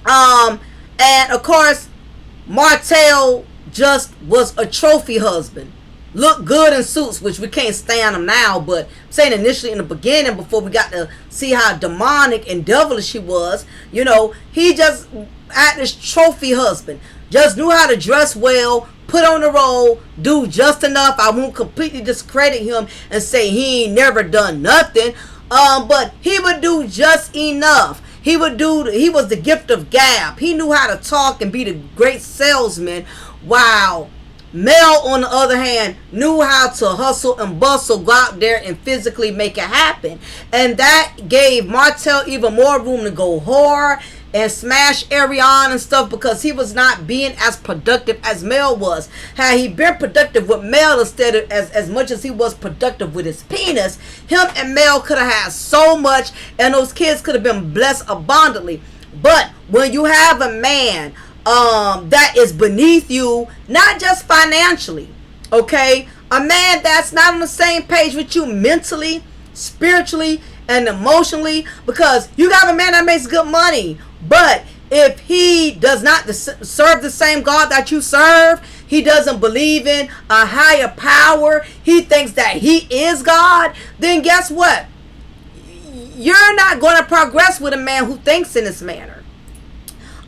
and of course, Martell just was a trophy husband. Looked good in suits, which we can't stand him now, but I'm saying initially in the beginning, before we got to see how demonic and devilish he was, you know, he just had this trophy husband. Just knew how to dress well, put on the role, do just enough. I won't completely discredit him and say he ain't never done nothing, but he would do just enough. He was the gift of gab. He knew how to talk and be the great salesman, while Mel, on the other hand, knew how to hustle and bustle, go out there and physically make it happen. And that gave Martell even more room to go hard and smash Ariane and stuff, because he was not being as productive as Mel was. Had he been productive with Mel instead of as much as he was productive with his penis, him and Mel could have had so much, and those kids could have been blessed abundantly. But when you have a man that is beneath you, not just financially, okay, a man that's not on the same page with you mentally, spiritually, and emotionally, because you got a man that makes good money, but if he does not serve the same God that you serve, he doesn't believe in a higher power, he thinks that he is God, then guess what? You're not going to progress with a man who thinks in this manner.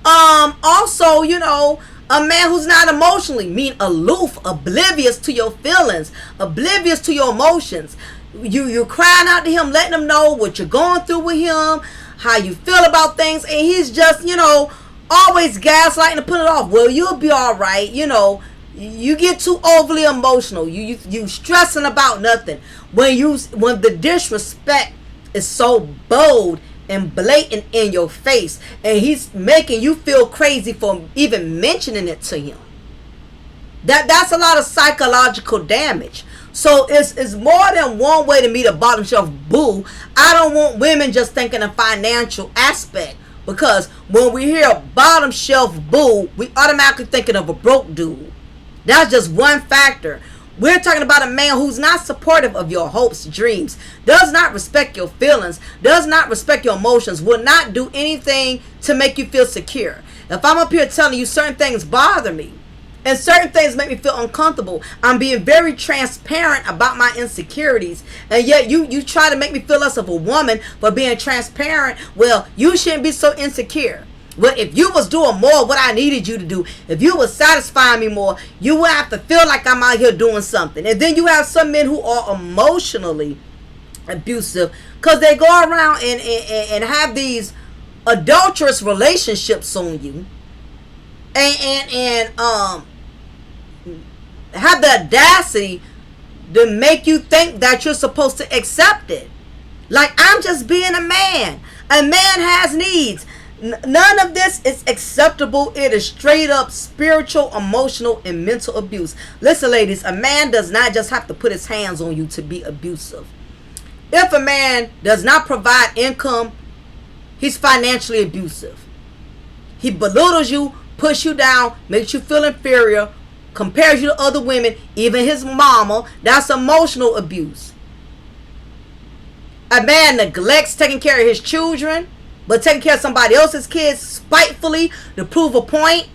Also, you know, a man who's not emotionally, aloof, oblivious to your feelings, oblivious to your emotions. You're crying out to him, letting him know what you're going through with him, how you feel about things, and he's just, you know, always gaslighting to put it off. Well, you'll be all right. You know, you get too overly emotional. You stressing about nothing. When the disrespect is so bold and blatant in your face, and he's making you feel crazy for even mentioning it to him. That's a lot of psychological damage. So it's more than one way to meet a bottom shelf boo. I don't want women just thinking a financial aspect, because when we hear bottom shelf boo, we automatically thinking of a broke dude. That's just one factor. We're talking about a man who's not supportive of your hopes, dreams, does not respect your feelings, does not respect your emotions, will not do anything to make you feel secure. If I'm up here telling you certain things bother me, and certain things make me feel uncomfortable, I'm being very transparent about my insecurities, and yet you try to make me feel less of a woman for being transparent. Well, you shouldn't be so insecure. Well, if you was doing more what I needed you to do, if you was satisfying me more, you would have to feel like I'm out here doing something. And then you have some men who are emotionally abusive, because they go around and have these adulterous relationships on you, and have the audacity to make you think that you're supposed to accept it. Like, I'm just being a man. A man has needs. None of this is acceptable. It is straight up spiritual, emotional, and mental abuse. Listen, ladies, a man does not just have to put his hands on you to be abusive. If a man does not provide income, he's financially abusive. He belittles you, push you down, makes you feel inferior, compares you to other women, even his mama. That's emotional abuse. A man neglects taking care of his children, but taking care of somebody else's kids spitefully to prove a point.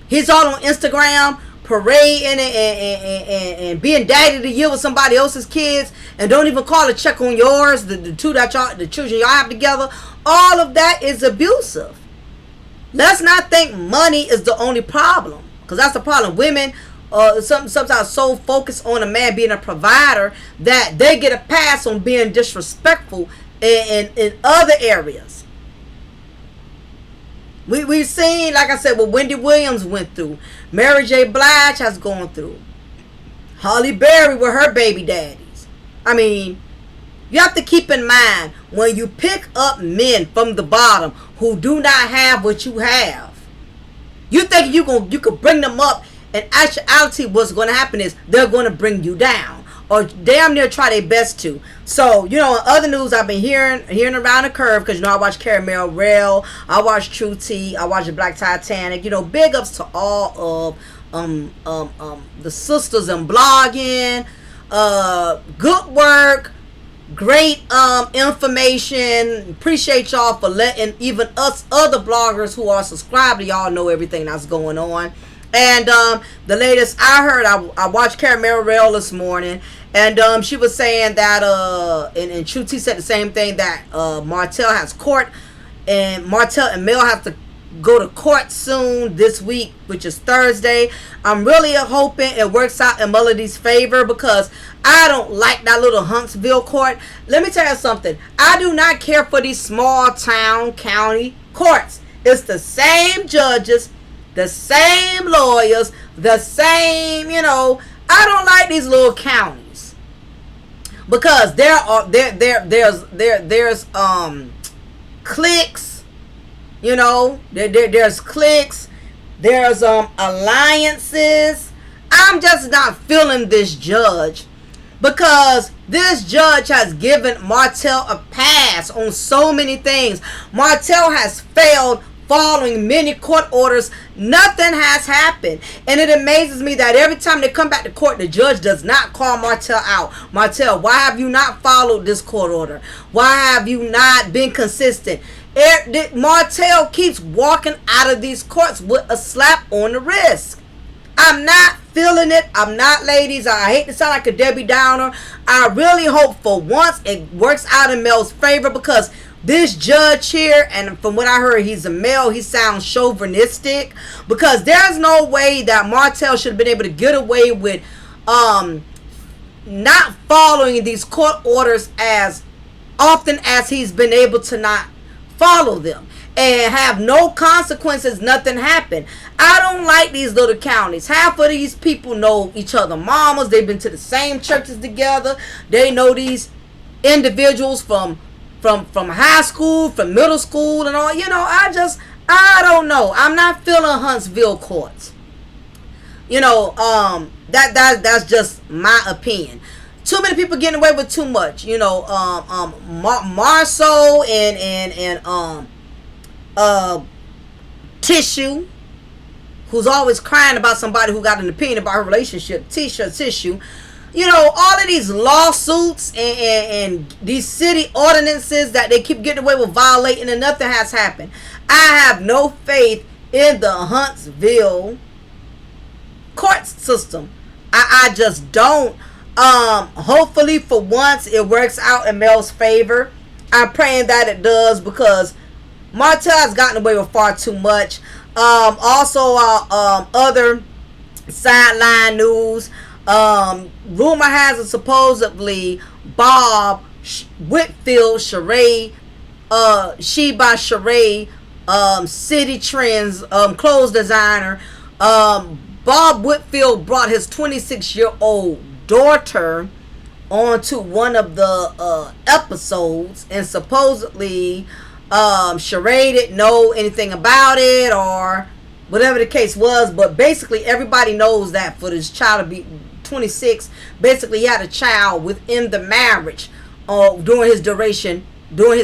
He's all on Instagram parading and being daddy of the year with somebody else's kids, and don't even call to check on yours, the children y'all have together. All of that is abusive. Let's not think money is the only problem, because that's the problem. Women sometimes so focused on a man being a provider that they get a pass on being disrespectful in other areas. We've seen, like I said, what Wendy Williams went through, Mary J. Blige has gone through, Halle Berry with her baby daddies. I mean, you have to keep in mind, when you pick up men from the bottom who do not have what you have, you think you could bring them up, and actuality what's going to happen is they're going to bring you down. or damn near try their best to. So, you know, in other news, I've been hearing around the curve, because, you know, I watch Caramel Rail, I watch True Tea, I watch the Black Titanic. You know, big ups to all of the sisters in blogging. Good work, great information. Appreciate y'all for letting even us other bloggers who are subscribed to y'all know everything that's going on. And the latest I heard, I watched Caramel Rail this morning, and she was saying that and True T said the same thing, that Martell has court, and Martell and Mel have to go to court soon this week, which is Thursday. I'm really hoping it works out in Melody's favor, because I don't like that little Huntsville court. Let me tell you something. I do not care for these small town county courts. It's the same judges, the same lawyers, the same, you know. I don't like these little counties, because there's cliques, you know. There's cliques, there's alliances. I'm just not feeling this judge, because this judge has given Martell a pass on so many things. Martell has failed following many court orders. Nothing has happened, and it amazes me that every time they come back to court, the judge does not call Martell out. Martell, why have you not followed this court order? Why have you not been consistent? Martell keeps walking out of these courts with a slap on the wrist. I'm not feeling it. I'm not, ladies. I hate to sound like a Debbie Downer. I really hope for once it works out in Mel's favor, because this judge here, and from what I heard, he's a male, he sounds chauvinistic, because there's no way that Martell should have been able to get away with not following these court orders as often as he's been able to not follow them, and have no consequences. Nothing happened. I don't like these little counties. Half of these people know each other mamas. They've been to the same churches together. They know these individuals from high school, from middle school, and all. You know, I don't know. I'm not feeling Huntsville courts. You know, that's just my opinion. Too many people getting away with too much. You know, Marceau and Tissue, who's always crying about somebody who got an opinion about her relationship. Tissue. You know, all of these lawsuits and these city ordinances that they keep getting away with violating, and nothing has happened. I have no faith in the Huntsville court system. I just don't. Hopefully for once it works out in Mel's favor. I'm praying that it does, because Martell has gotten away with far too much. Also, other sideline news. Rumor has it supposedly Bob Whitfield Sheree, Sheba Sheree, City Trends clothes designer. Bob Whitfield brought his 26-year-old daughter onto one of the episodes, and supposedly Sheree didn't know anything about it, or whatever the case was. But basically everybody knows that for this child to be 26, basically he had a child within the marriage, during his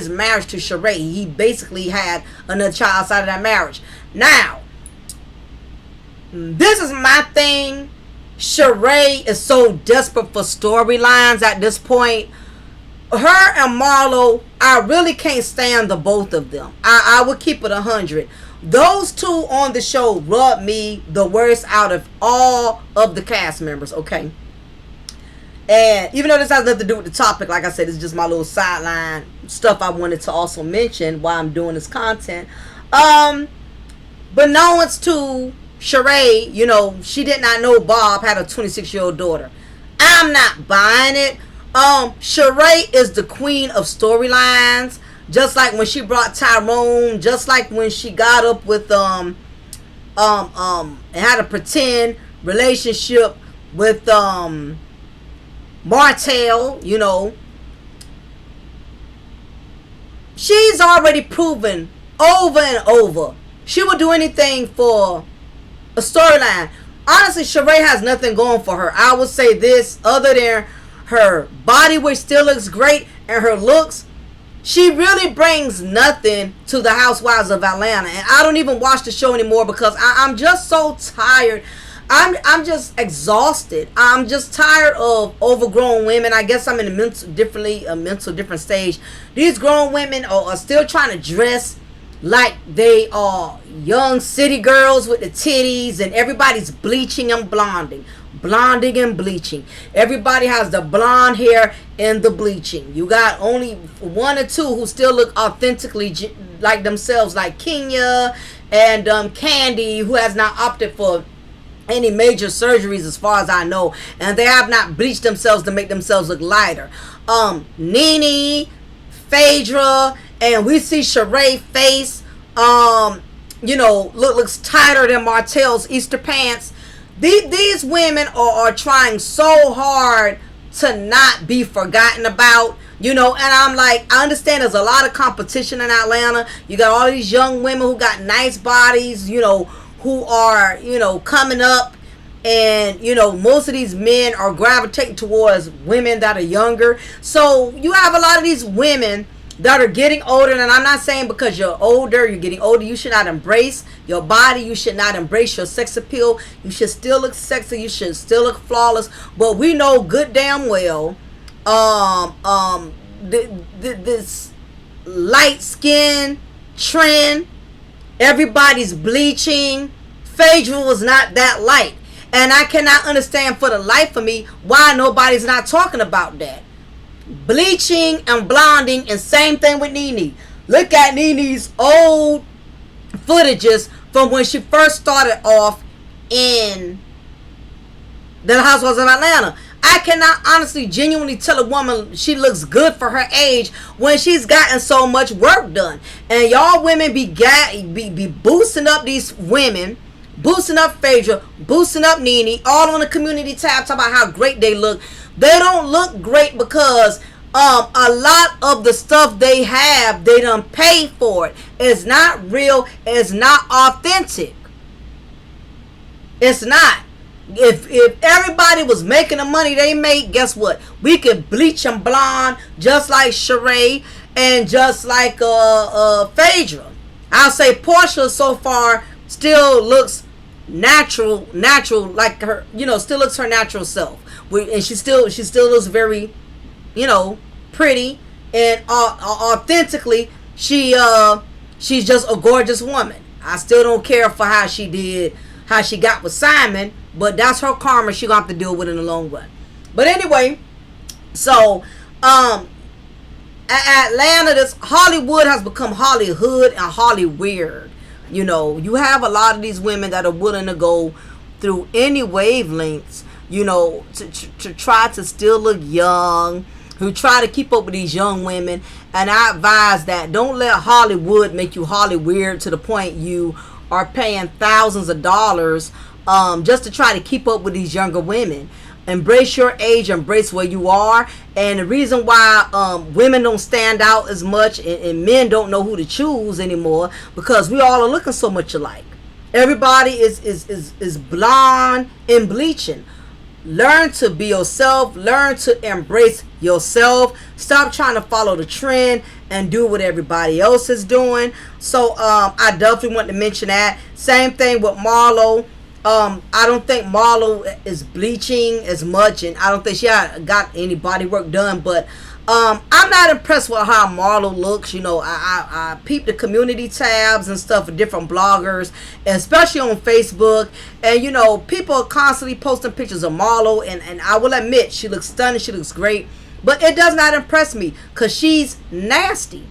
marriage to Sheree. He basically had another child outside of that marriage. Now, this is my thing. Sheree is so desperate for storylines at this point. Her and Marlo, I really can't stand the both of them. I would keep it 100. Those two on the show rub me the worst out of all of the cast members, okay? And even though this has nothing to do with the topic, like I said, it's just my little sideline stuff I wanted to also mention while I'm doing this content. But no one's to Sheree, you know, she did not know Bob had a 26-year-old daughter. I'm not buying it. Sheree is the queen of storylines. Just like when she brought Tyrone, just like when she got up with and had a pretend relationship with Martell, you know. She's already proven over and over she would do anything for a storyline. Honestly, Sheree has nothing going for her. I would say this, other than her body weight still looks great, and her looks, she really brings nothing to the Housewives of Atlanta. And I don't even watch the show anymore because I'm just so tired. I'm just exhausted. I'm just tired of overgrown women. I guess I'm in a mental different stage. These grown women are still trying to dress like they are young city girls with the titties, and everybody's bleaching and blonding and bleaching. Everybody has the blonde hair and the bleaching. You got only one or two who still look authentically like themselves, like Kenya and Candy, who has not opted for any major surgeries as far as I know, and they have not bleached themselves to make themselves look lighter. Nene, Phaedra, and we see Sheree face, looks tighter than Martell's Easter pants. These women are trying so hard to not be forgotten about, and I'm like, I understand there's a lot of competition in Atlanta. You got all these young women who got nice bodies, who are, coming up, and, most of these men are gravitating towards women that are younger. So you have a lot of these women that are getting older, and I'm not saying because you're getting older, you should not embrace your body, you should not embrace your sex appeal, you should still look sexy, you should still look flawless, but we know good damn well, this light skin trend, everybody's bleaching. Phaedra was not that light, and I cannot understand for the life of me why nobody's not talking about that. Bleaching and blonding, and same thing with Nene. Look at Nene's old footages from when she first started off in the Housewives of Atlanta. I cannot honestly, genuinely tell a woman she looks good for her age when she's gotten so much work done. And y'all women be boosting up these women, boosting up Phaedra, boosting up Nene, all on the community tab, talking about how great they look. They don't look great because a lot of the stuff they have, they done pay for it. It's not real. It's not authentic. It's not. If everybody was making the money they make, guess what? We could bleach them blonde just like Sheree and just like Phaedra. I'll say Portia so far still looks natural, like her, still looks her natural self. And she still looks very, pretty, and authentically she's just a gorgeous woman. I still don't care for how she got with Simon, but that's her karma she gonna have to deal with in the long run. But anyway, so Atlanta, this Hollywood has become Hollywood and Holly weird. You have a lot of these women that are willing to go through any wavelengths, to try to still look young, who try to keep up with these young women. And I advise that don't let Hollywood make you Holly weird to the point you are paying thousands of dollars just to try to keep up with these younger women. Embrace your age, embrace where you are. And the reason why women don't stand out as much and men don't know who to choose anymore, because we all are looking so much alike. Everybody is blonde and bleaching. Learn to be yourself. Learn to embrace yourself. Stop trying to follow the trend and do what everybody else is doing. So I definitely want to mention that. Same thing with Marlo. I don't think Marlo is bleaching as much, and I don't think she got any body work done, but I'm not impressed with how Marlo looks. I peep the community tabs and stuff for different bloggers, especially on Facebook, and people are constantly posting pictures of Marlo, and I will admit she looks stunning, she looks great, but it does not impress me because she's nasty.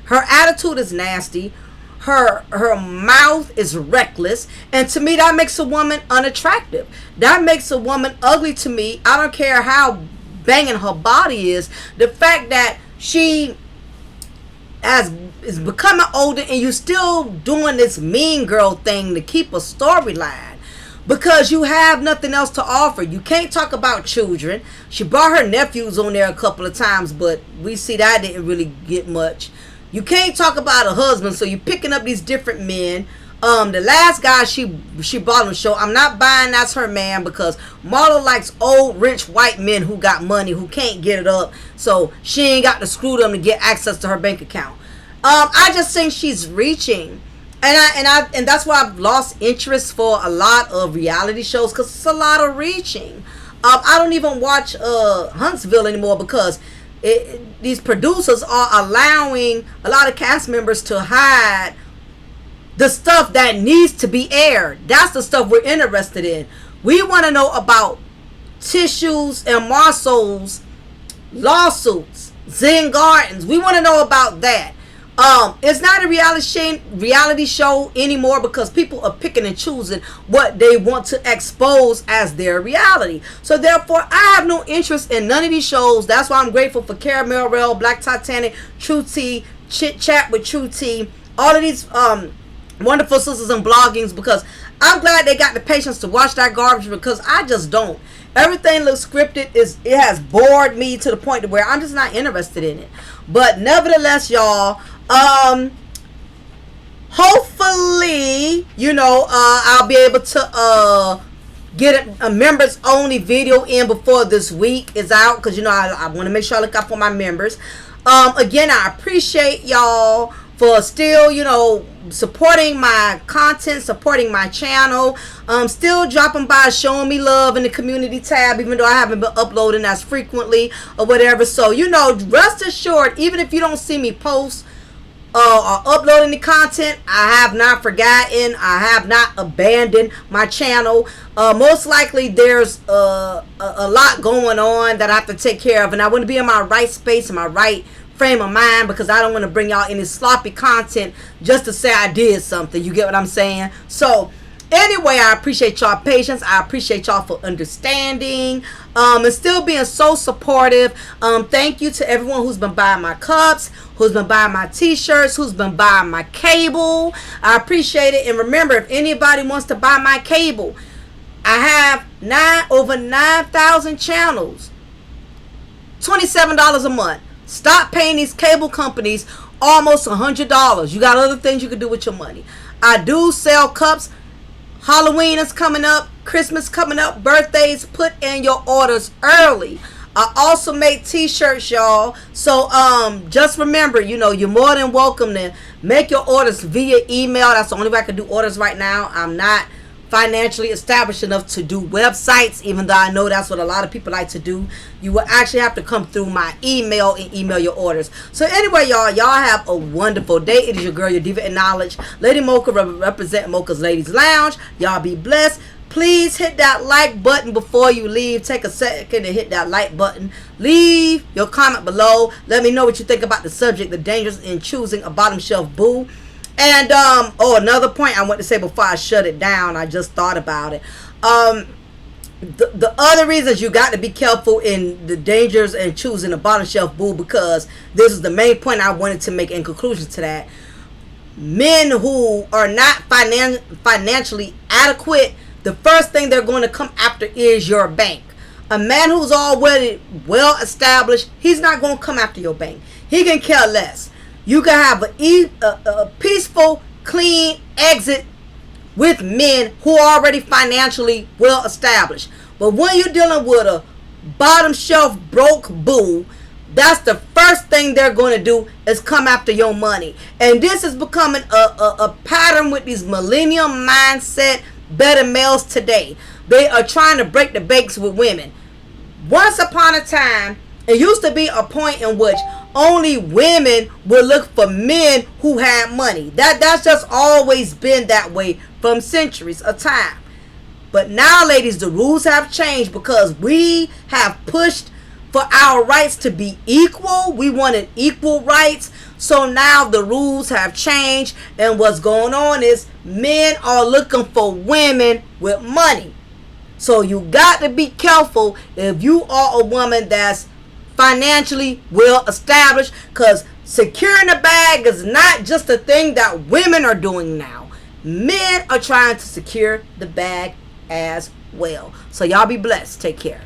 Her attitude is nasty. Her mouth is reckless, and to me that makes a woman unattractive. That makes a woman ugly to me. I don't care how banging her body is. The fact that she is becoming older and you still doing this mean girl thing to keep a storyline because you have nothing else to offer. You can't talk about children. She brought her nephews on there a couple of times, but we see that didn't really get much. You can't talk about a husband, so you're picking up these different men. The last guy she brought on the show, I'm not buying that's her man, because Marlo likes old rich white men who got money, who can't get it up, so she ain't got to screw them to get access to her bank account. I just think she's reaching, and that's why I've lost interest for a lot of reality shows, because it's a lot of reaching. I don't even watch Huntsville anymore, because these producers are allowing a lot of cast members to hide the stuff that needs to be aired. That's the stuff we're interested in. We want to know about Tissues and Marcel's lawsuits, Zen Gardens. We want to know about that. It's not a reality show anymore, because people are picking and choosing what they want to expose as their reality. So therefore, I have no interest in none of these shows. That's why I'm grateful for Caramel Rail, Black Titanic, True Tea, Chit Chat with True Tea, all of these wonderful sisters and bloggings, because I'm glad they got the patience to watch that garbage, because I just don't. Everything looks scripted. It has bored me to the point to where I'm just not interested in it. But nevertheless, y'all, hopefully, I'll be able to get a members only video in before this week is out, because I want to make sure I look out for my members. Again, I appreciate y'all for still, supporting my content, supporting my channel, still dropping by, showing me love in the community tab, even though I haven't been uploading as frequently or whatever. So, rest assured, even if you don't see me post or uploading the content, I have not forgotten, I have not abandoned my channel. Most likely there's a lot going on that I have to take care of, and I want to be in my right space, in my right frame of mind, because I don't want to bring y'all any sloppy content just to say I did something. You get what I'm saying? So anyway, I appreciate y'all patience. I appreciate y'all for understanding, and still being so supportive. Thank you to everyone who's been buying my cups, who's been buying my t-shirts, who's been buying my cable. I appreciate it. And remember, if anybody wants to buy my cable, I have over 9,000 channels, $27 a month. Stop paying these cable companies almost $100. You got other things you can do with your money. I do sell cups. Halloween is coming up, Christmas coming up, birthdays. Put in your orders early. I also make t-shirts, y'all. So just remember, you're more than welcome to make your orders via email. That's the only way I can do orders right now. I'm not financially established enough to do websites, even though I know that's what a lot of people like to do. You will actually have to come through my email and email your orders. So anyway, y'all have a wonderful day. It is your girl, your diva in knowledge, Lady Mocha, represent Mocha's Ladies Lounge. Y'all be blessed. Please hit that like button before you leave. Take a second to hit that like button. Leave your comment below. Let me know what you think about the subject, the dangers in choosing a bottom shelf boo. And another point I want to say before I shut it down, I just thought about it. The other reasons you got to be careful in the dangers in choosing a bottom shelf boo, because this is the main point I wanted to make in conclusion to that. Men who are not financially adequate, the first thing they're going to come after is your bank. A man who's already well established, he's not going to come after your bank. He can care less. You can have a peaceful, clean exit with men who are already financially well established. But when you're dealing with a bottom shelf broke boo, that's the first thing they're going to do is come after your money. And this is becoming a pattern with these millennium mindset better males today. They are trying to break the banks with women. Once upon a time, it used to be a point in which only women would look for men who had money. That's just always been that way from centuries of time. But now, ladies, the rules have changed, because we have pushed for our rights to be equal. We wanted equal rights. So now the rules have changed, and what's going on is men are looking for women with money. So you got to be careful if you are a woman that's financially well established, because securing the bag is not just a thing that women are doing now. Men are trying to secure the bag as well. So y'all be blessed. Take care.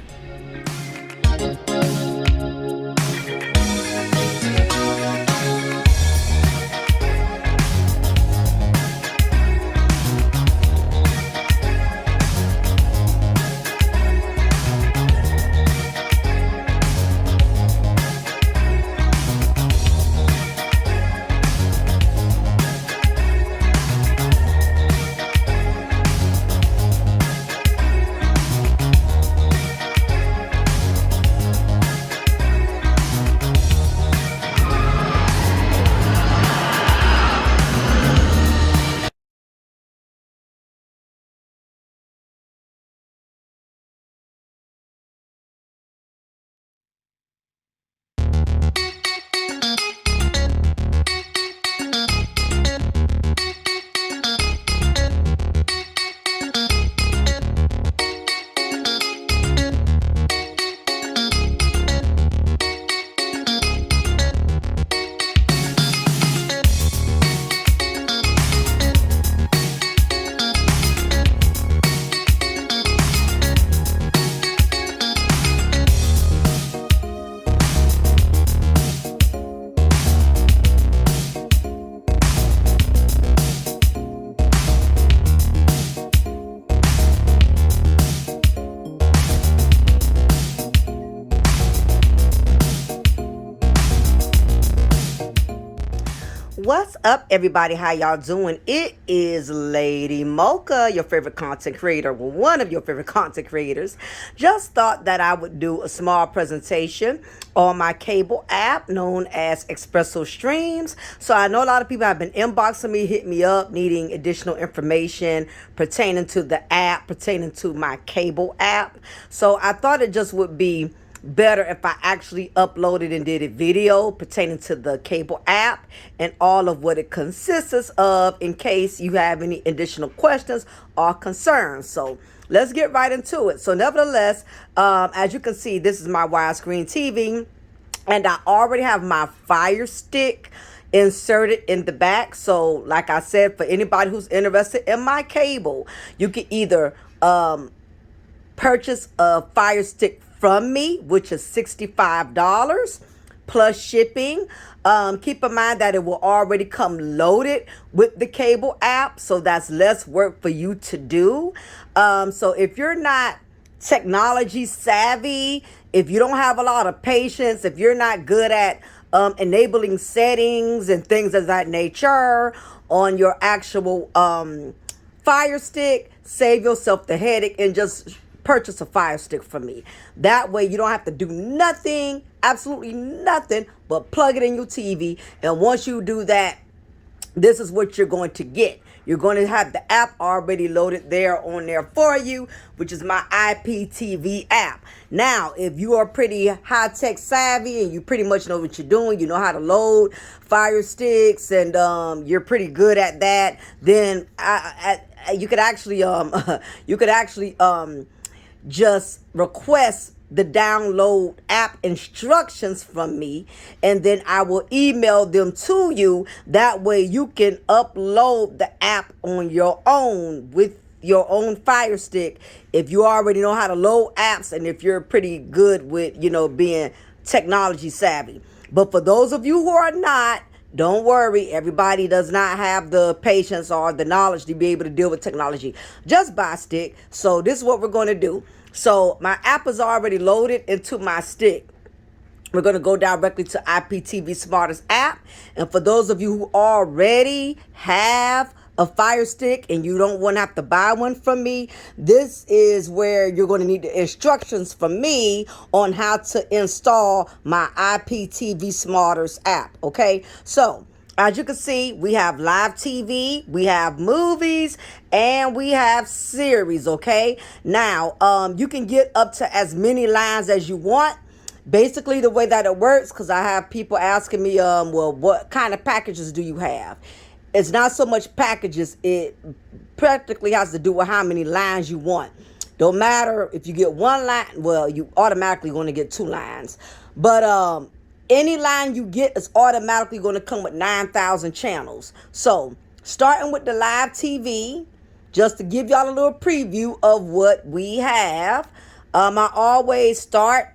What's up, everybody? How y'all doing? It is Lady Mocha, your favorite content creator, well, one of your favorite content creators. Just thought that I would do a small presentation on my cable app known as Espresso Streams. So I know a lot of people have been inboxing me, hit me up, needing additional information pertaining to the app, pertaining to my cable app. So I thought it just would be better if I actually uploaded and did a video pertaining to the cable app and all of what it consists of in case you have any additional questions or concerns. So let's get right into it. So nevertheless, as you can see, this is my widescreen TV and I already have my Fire Stick inserted in the back. So like I said, for anybody who's interested in my cable, you can either purchase a Fire Stick from me, which is $65 plus shipping. Keep in mind that it will already come loaded with the cable app, so that's less work for you to do. So if you're not technology savvy, if you don't have a lot of patience, if you're not good at enabling settings and things of that nature on your actual Fire Stick, save yourself the headache and just purchase a Fire Stick from me. That way you don't have to do nothing, absolutely nothing, but plug it in your TV. And once you do that, this is what you're going to get. You're going to have the app already loaded there on there for you, which is my IPTV app. Now, if you are pretty high-tech savvy and you pretty much know what you're doing, you know how to load Fire Sticks, and you're pretty good at that, then you could actually just request the download app instructions from me, and then I will email them to you. That way you can upload the app on your own with your own Fire Stick if you already know how to load apps and if you're pretty good with, being technology savvy. But for those of you who are not, don't worry, everybody does not have the patience or the knowledge to be able to deal with technology. Just buy a stick. So this is what we're going to do. So my app is already loaded into my stick. We're going to go directly to IPTV Smartest app. And for those of you who already have a Fire Stick and you don't want to have to buy one from me, this is where you're going to need the instructions from me on how to install my IPTV Smartest app. Okay, so as you can see, we have live TV, we have movies, and we have series. Okay, now you can get up to as many lines as you want. Basically, the way that it works, because I have people asking me, well, what kind of packages do you have? It's not so much packages. It practically has to do with how many lines you want. Don't matter if you get one line. Well, you automatically going to get 2 lines. But any line you get is automatically going to come with 9,000 channels. So starting with the live TV, just to give y'all a little preview of what we have. I always start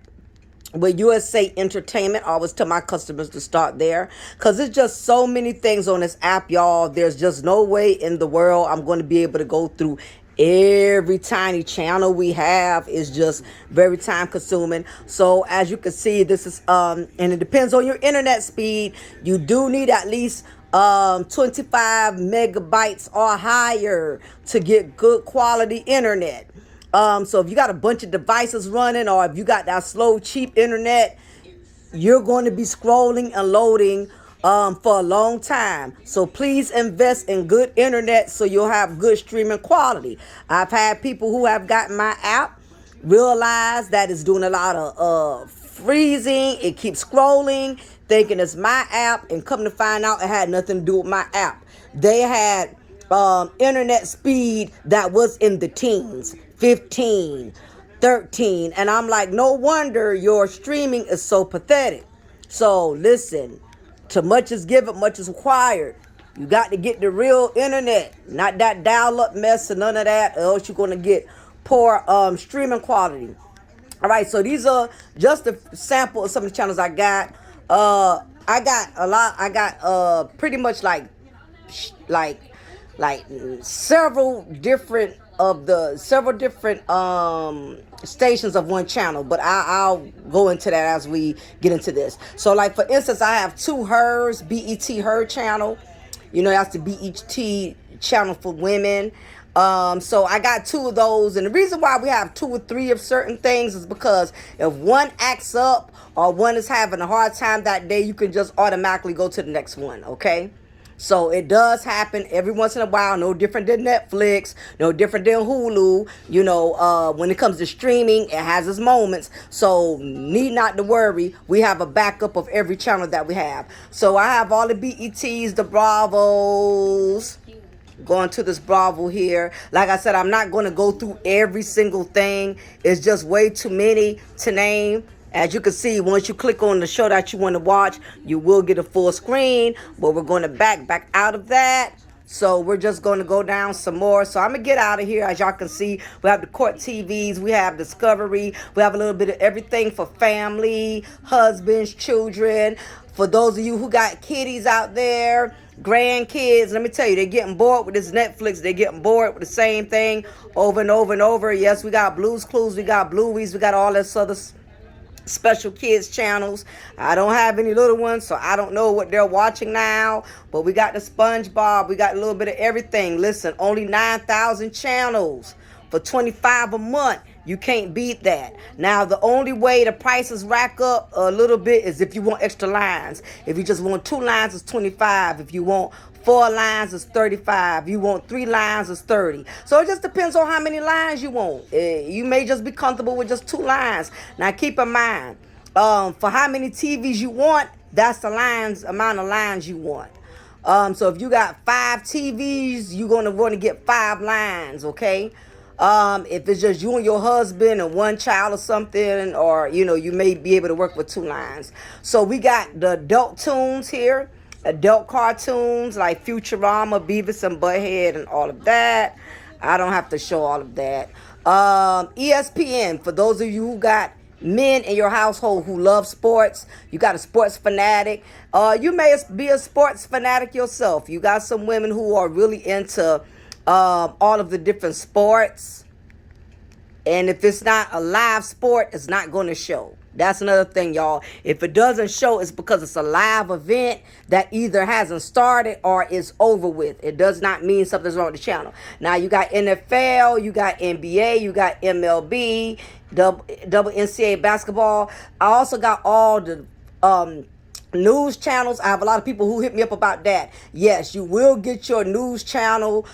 with USA Entertainment. I always tell my customers to start there because there's just so many things on this app, y'all. There's just no way in the world I'm going to be able to go through every tiny channel we have. Is just very time consuming. So as you can see, this is and it depends on your internet speed. You do need at least 25 megabytes or higher to get good quality internet. So if you got a bunch of devices running, or if you got that slow, cheap internet, you're going to be scrolling and loading for a long time. So please invest in good internet so you'll have good streaming quality. I've had people who have gotten my app realize that it's doing a lot of freezing. It keeps scrolling, thinking it's my app, and come to find out it had nothing to do with my app. They had internet speed that was in the teens, 15, 13, and I'm like, no wonder your streaming is so pathetic. So listen, to much is given, much is required. You got to get the real internet, not that dial-up mess and none of that, or else you're going to get poor streaming quality. All right, so these are just a sample of some of the channels I got. I got a lot. I got pretty much like several different of the several different stations of one channel, but I'll go into that as we get into this. So like for instance, I have two hers, BET her channel. You know, that's the BET channel for women. So I got two of those, and the reason why we have two or three of certain things is because if one acts up or one is having a hard time that day, you can just automatically go to the next one, okay? So it does happen every once in a while, no different than Netflix, no different than Hulu. You know, when it comes to streaming, it has its moments. So need not to worry. We have a backup of every channel that we have. So I have all the BETs, the Bravos. Going to this Bravo here. Like I said, I'm not going to go through every single thing. It's just way too many to name. As you can see, once you click on the show that you want to watch, you will get a full screen. But we're going to back out of that. So we're just going to go down some more. So I'm going to get out of here. As y'all can see, we have the Court TVs. We have Discovery. We have a little bit of everything for family, husbands, children. For those of you who got kiddies out there, grandkids, let me tell you, they're getting bored with this Netflix. They're getting bored with the same thing over and over and over. Yes, we got Blue's Clues. We got Blueys. We got all this other special kids channels. I don't have any little ones, so I don't know what they're watching now, but we got the SpongeBob. We got a little bit of everything. Listen, only 9,000 channels for $25 a month. You can't beat that. Now, the only way the prices rack up a little bit is if you want extra lines. If you just want 2 lines, it's $25. If you want 4 lines, it's $35. If you want 3 lines, it's $30. So it just depends on how many lines you want. You may just be comfortable with just 2 lines. Now, keep in mind, for how many TVs you want, that's the amount of lines you want. So if you got 5 TVs, you're going to want to get 5 lines, okay? If it's just you and your husband and 1 child or something, or, you know, you may be able to work with 2 lines. So we got the adult tunes here, adult cartoons like Futurama, Beavis and Butthead and all of that. I don't have to show all of that. ESPN, for those of you who got men in your household who love sports, you got a sports fanatic. You may be a sports fanatic yourself. You got some women who are really into all of the different sports, and if it's not a live sport, it's not going to show. That's another thing, y'all. If it doesn't show, it's because it's a live event that either hasn't started or is over with. It does not mean something's wrong with the channel. Now, you got NFL, you got NBA, you got MLB, double NCAA basketball. I also got all the news channels. I have a lot of people who hit me up about that. Yes, you will get your news channel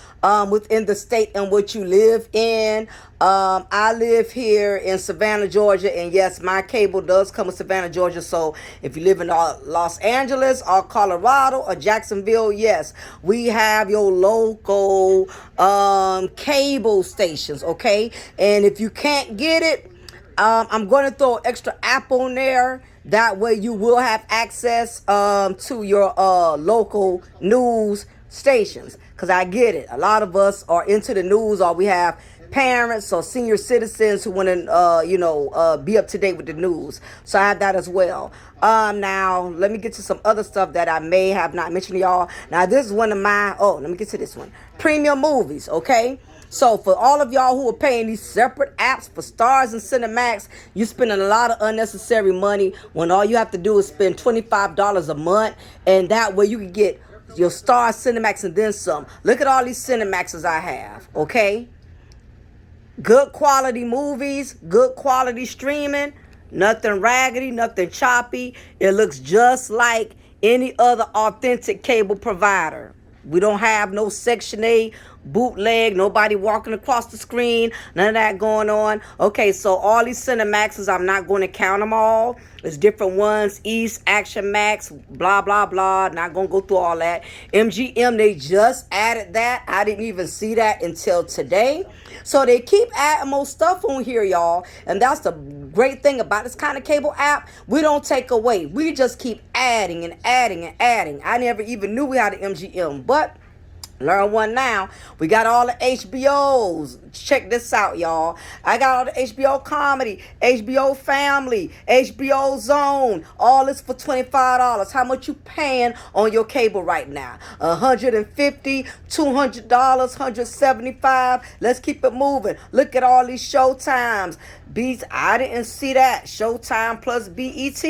within the state in which you live in. I live here in Savannah, Georgia, and yes, my cable does come with Savannah, Georgia. So if you live in Los Angeles or Colorado or Jacksonville, yes, we have your local cable stations, okay? And if you can't get it, I'm going to throw extra app on there. That way you will have access to your local news stations. Because I get it. A lot of us are into the news, or we have parents or senior citizens who want to, be up to date with the news. So I have that as well. Now, let me get to some other stuff that I may have not mentioned to y'all. Now, this is one of my, let me get to this one. Premium movies, okay? So for all of y'all who are paying these separate apps for Stars and Cinemax, you're spending a lot of unnecessary money when all you have to do is spend $25 a month. And that way you can get your Stars, Cinemax, and then some. Look at all these Cinemaxes I have, okay? Good quality movies, good quality streaming, nothing raggedy, nothing choppy. It looks just like any other authentic cable provider. We don't have no Section 8 bootleg, nobody walking across the screen, none of that going on. Okay, so all these Cinemaxes, I'm not going to count them all. There's different ones, East, Action Max, blah, blah, blah. Not going to go through all that. MGM, they just added that. I didn't even see that until today. So they keep adding more stuff on here, y'all. And that's the great thing about this kind of cable app. We don't take away. We just keep adding and adding and adding. I never even knew we had an MGM, but Learn one now. We got all the HBOs. Check this out, y'all. I got all the HBO comedy, HBO family, HBO zone. All this for $25. How much you paying on your cable right now? $150, $200, $175. Let's keep it moving. Look at all these Showtimes. Beats, I didn't see that. Showtime plus BET.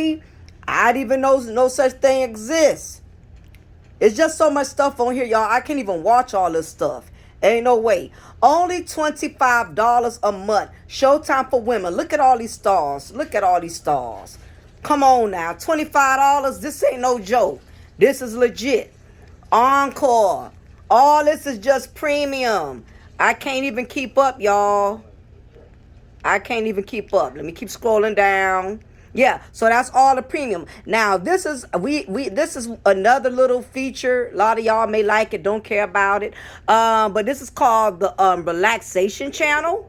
I didn't even know no such thing exists. It's just so much stuff on here, y'all. I can't even watch all this stuff. Ain't no way. Only $25 a month. Showtime for women. Look at all these stars. Look at all these stars. Come on now. $25. This ain't no joke. This is legit. Encore. All this is just premium. I can't even keep up, y'all. I can't even keep up. Let me keep scrolling down. Yeah, so that's all the premium. Now, this is this is another little feature. A lot of y'all may like it, don't care about it. But this is called the relaxation channel,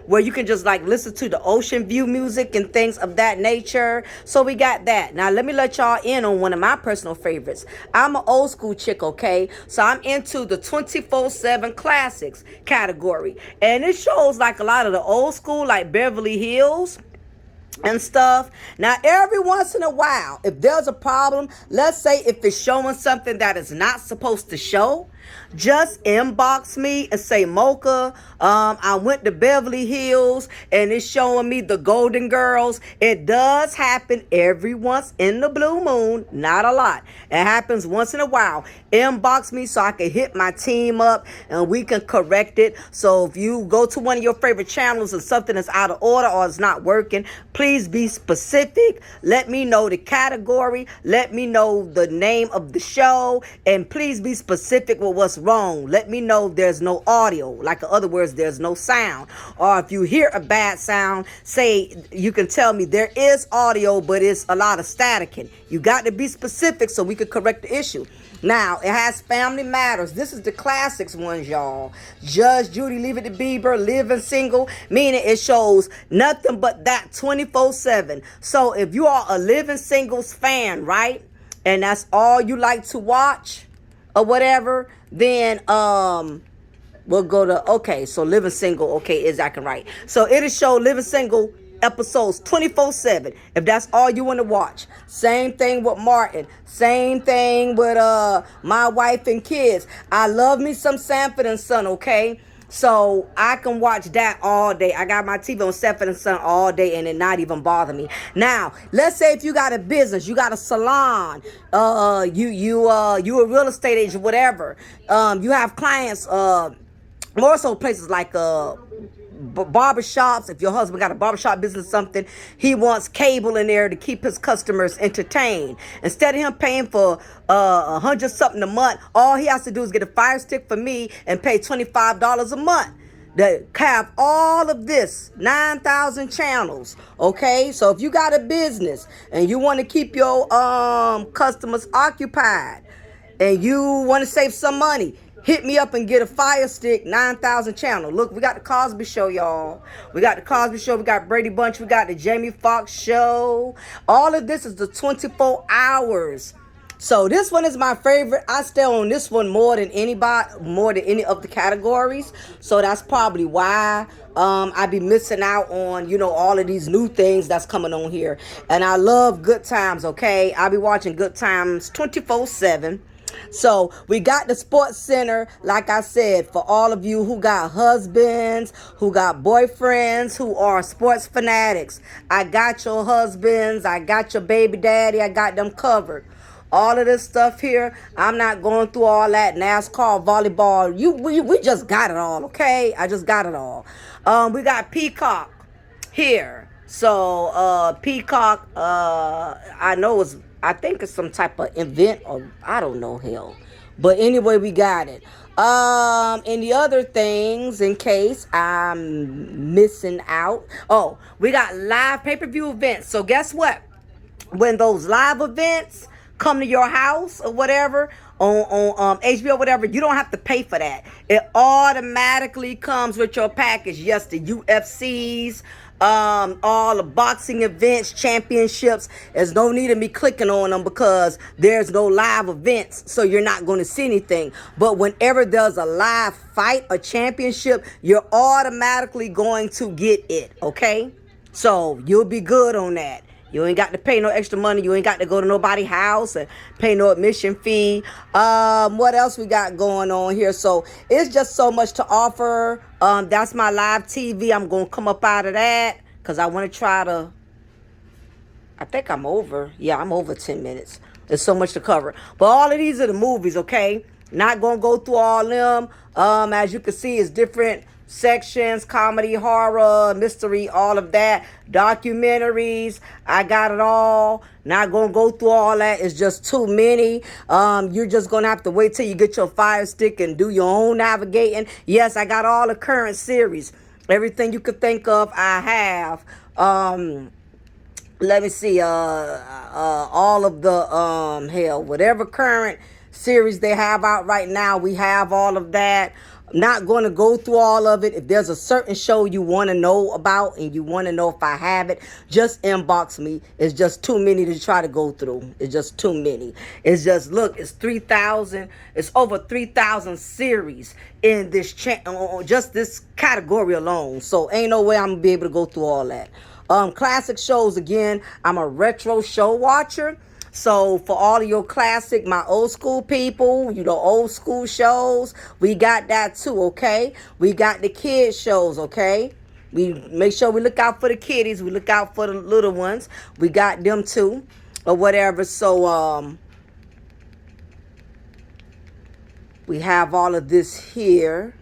where you can just like listen to the ocean view music and things of that nature. So we got that. Now, let me let y'all in on one of my personal favorites. I'm an old school chick, okay? So I'm into the 24/7 classics category. And it shows like a lot of the old school, like Beverly Hills and stuff. Now, every once in a while, if there's a problem, let's say if it's showing something that is not supposed to show, just inbox me and say, Mocha, I went to Beverly Hills and it's showing me the Golden Girls. It does happen every once in the blue moon, not a lot. It happens once in a while. Inbox me so I can hit my team up and we can correct it. So if you go to one of your favorite channels and something is out of order or it's not working, please be specific. Let me know the category. Let me know the name of the show. And please be specific with what's wrong. Let me know there's no audio. Like in other words, there's no sound. Or if you hear a bad sound, say you can tell me there is audio, but it's a lot of staticking. You got to be specific so we can correct the issue. Now, it has Family Matters. This is the classics ones, y'all. Judge Judy, Leave It to Bieber, Living Single, meaning it shows nothing but that 24/7. So if you are a Living Singles fan, right, and that's all you like to watch or whatever, then we'll go to, okay, so Living Single, okay, is acting right. So it'll show Living Single episodes 24/7 if that's all you want to watch. Same thing with Martin. Same thing with My Wife and Kids. I love me some Sanford and Son, okay? So I can watch that all day. I got my TV on Sanford and Son all day and it not even bother me. Now, let's say if you got a business, you got a salon, you a real estate agent, whatever. You have clients, more so places like barbershops. If your husband got a barbershop business or something, he wants cable in there to keep his customers entertained. Instead of him paying for $100 something a month, all he has to do is get a Fire Stick for me and pay $25 a month. That have all of this 9,000 channels. Okay, so if you got a business and you want to keep your customers occupied and you want to save some money, hit me up and get a Fire Stick, 9,000 channel. Look, we got the Cosby Show, y'all. We got the Cosby Show. We got Brady Bunch. We got the Jamie Foxx Show. All of this is the 24 hours. So this one is my favorite. I stay on this one more than any of the categories. So that's probably why I be missing out on, you know, all of these new things that's coming on here. And I love Good Times, okay? I be watching Good Times 24/7. So we got the Sports Center, like I said, for all of you who got husbands, who got boyfriends, who are sports fanatics. I got your husbands, I got your baby daddy, I got them covered. All of this stuff here, I'm not going through all that NASCAR, volleyball. We just got it all, okay? I just got it all. We got Peacock here. So Peacock, I think it's some type of event, or I don't know, hell. But anyway, we got it. And the other things, in case I'm missing out. Oh, we got live pay-per-view events. So guess what? When those live events come to your house or whatever, on HBO, whatever, you don't have to pay for that. It automatically comes with your package. Yes, the UFCs, all the boxing events, championships. There's no need of me clicking on them because there's no live events, so you're not going to see anything. But whenever there's a live fight, a championship, you're automatically going to get it, okay? So you'll be good on that. You ain't got to pay no extra money. You ain't got to go to nobody's house and pay no admission fee. What else we got going on here? So it's just so much to offer. That's my live TV. I'm going to come up out of that because I want to try to... I think I'm over. Yeah, I'm over 10 minutes. There's so much to cover. But all of these are the movies, okay? Not going to go through all them. As you can see, it's different sections: comedy, horror, mystery, all of that, documentaries. I got it all. Not gonna go through all that. It's just too many. You're just gonna have to wait till you get your Fire Stick and do your own navigating. Yes, I got all the current series. Everything you could think of, I have. Let me see. All of the whatever current series they have out right now, we have all of that. Not going to go through all of it. If there's a certain show you want to know about and you want to know if I have it, just inbox me. It's just too many to try to go through. It's just too many. It's just, look, it's 3,000. It's over 3,000 series in this just this category alone. So ain't no way I'm going to be able to go through all that. Classic shows, again, I'm a retro show watcher. So for all of your classic, my old school people, you know, old school shows, we got that too, okay? We got the kids shows, okay? We make sure we look out for the kiddies. We look out for the little ones. We got them too, or whatever. So we have all of this here.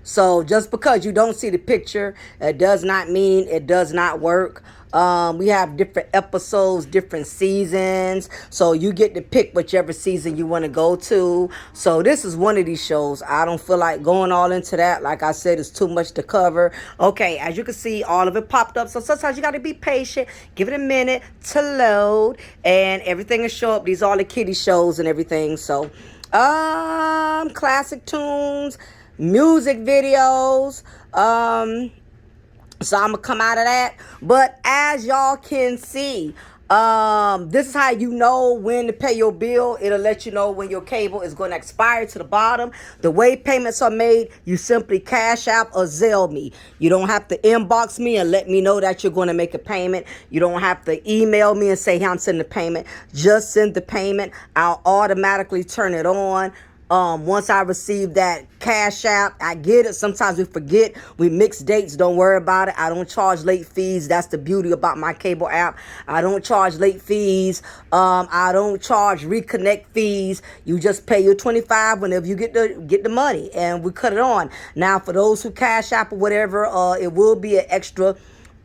So just because you don't see the picture, it does not mean it does not work. We have different episodes, different seasons. So you get to pick whichever season you want to go to. So this is one of these shows. I don't feel like going all into that. Like I said, it's too much to cover. Okay, as you can see, all of it popped up. So sometimes you got to be patient. Give it a minute to load. And everything will show up. These are all the kiddie shows and everything. So, classic tunes, music videos. So I'm going to come out of that. But as y'all can see, this is how you know when to pay your bill. It'll let you know when your cable is going to expire to the bottom. The way payments are made, you simply Cash App or Zelle me. You don't have to inbox me and let me know that you're going to make a payment. You don't have to email me and say, hey, I'm sending the payment. Just send the payment. I'll automatically turn it on. Once I receive that Cash App, I get it. Sometimes we forget. We mix dates. Don't worry about it. I don't charge late fees. That's the beauty about my cable app. I don't charge late fees. I don't charge reconnect fees. You just pay your $25 whenever you get the money, and we cut it on. Now, for those who Cash App or whatever, it will be an extra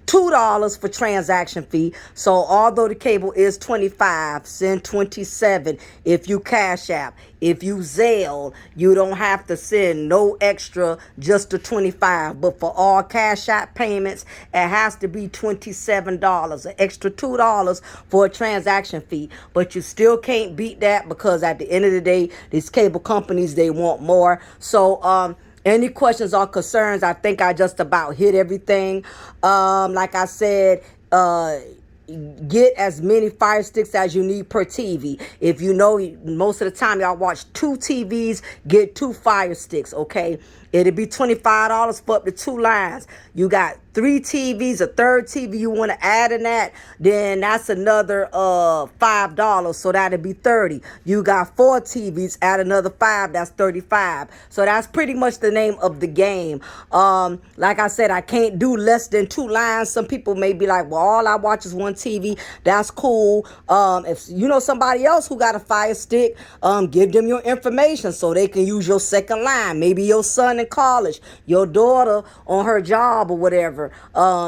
$2 for transaction fee. So although the cable is $25, send $27 if you Cash App. If you Zelle, you don't have to send no extra, just the $25. But for all Cash App payments, it has to be $27, an extra $2 for a transaction fee. But you still can't beat that, because at the end of the day, these cable companies, they want more. So any questions or concerns, I think I just about hit everything. Like I said, get as many Fire Sticks as you need per TV. If you know, most of the time y'all watch 2 TVs, get 2 Fire Sticks, okay? It'll be $25 for up to 2 lines. You got 3 TVs, a third TV you want to add in that, then that's another $5. So that'll be $30. You got 4 TVs, add another $5, that's $35. So that's pretty much the name of the game. Like I said, I can't do less than 2 lines. Some people may be like, well, all I watch is 1 TV. That's cool. If you know somebody else who got a Fire Stick, give them your information so they can use your second line. Maybe your son in college, your daughter on her job or whatever.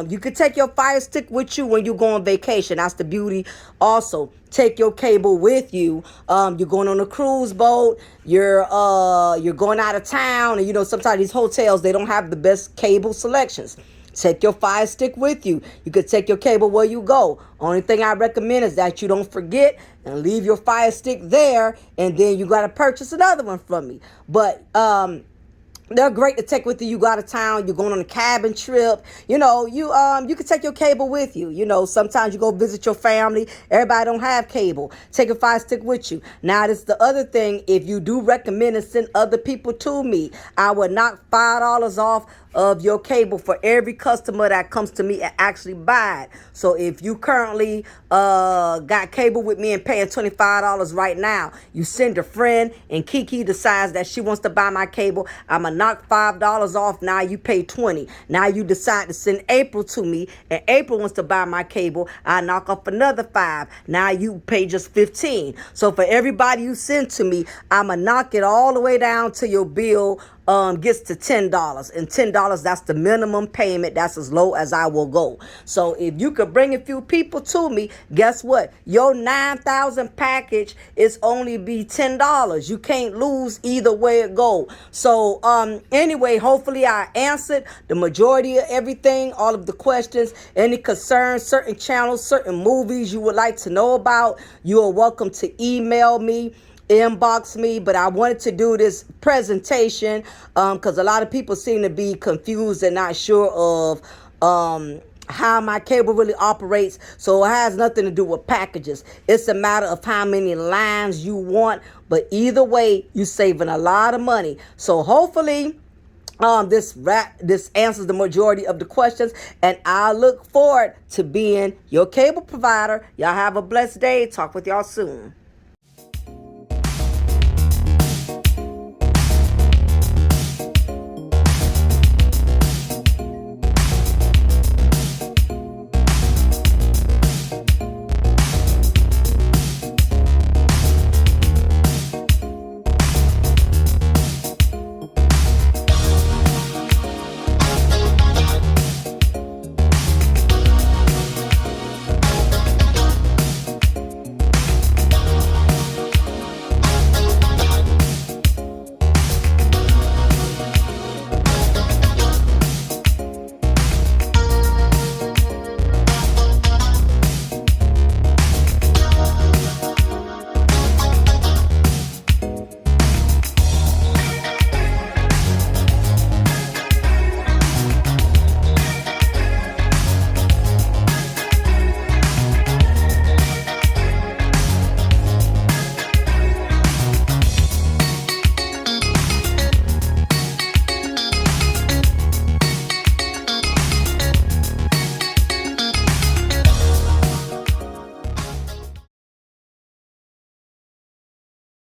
You could take your Fire Stick with you when you go on vacation. That's the beauty. Also, take your cable with you. You're going on a cruise boat. You're going out of town, and you know sometimes these hotels, they don't have the best cable selections. Take your Fire Stick with you. You could take your cable where you go. Only thing I recommend is that you don't forget and leave your Fire Stick there, and then you got to purchase another one from me. But They're great to take with you. You go out of town, you're going on a cabin trip. You can take your cable with you. Sometimes you go visit your family. Everybody don't have cable. Take a Fire Stick with you. Now, this is the other thing. If you do recommend and send other people to me, I will knock $5 off of your cable for every customer that comes to me and actually buy it. So if you currently got cable with me and paying $25 right now, you send a friend and Kiki decides that she wants to buy my cable, I'm going to knock $5 off. Now you pay $20. Now you decide to send April to me and April wants to buy my cable, I knock off another $5. Now you pay just $15. So for everybody you send to me, I'm going to knock it all the way down to your bill gets to $10, and $10, that's the minimum payment. That's as low as I will go. So if you could bring a few people to me, guess what? Your 9,000 package is only be $10. You can't lose either way it go. So anyway, hopefully I answered the majority of everything, all of the questions, any concerns, certain channels, certain movies you would like to know about. You are welcome to email me, inbox me. But I wanted to do this presentation because a lot of people seem to be confused and not sure of how my cable really operates. So it has nothing to do with packages. It's a matter of how many lines you want. But either way, you're saving a lot of money. So hopefully this answers the majority of the questions, and I look forward to being your cable provider. Y'all have a blessed day. Talk with y'all soon.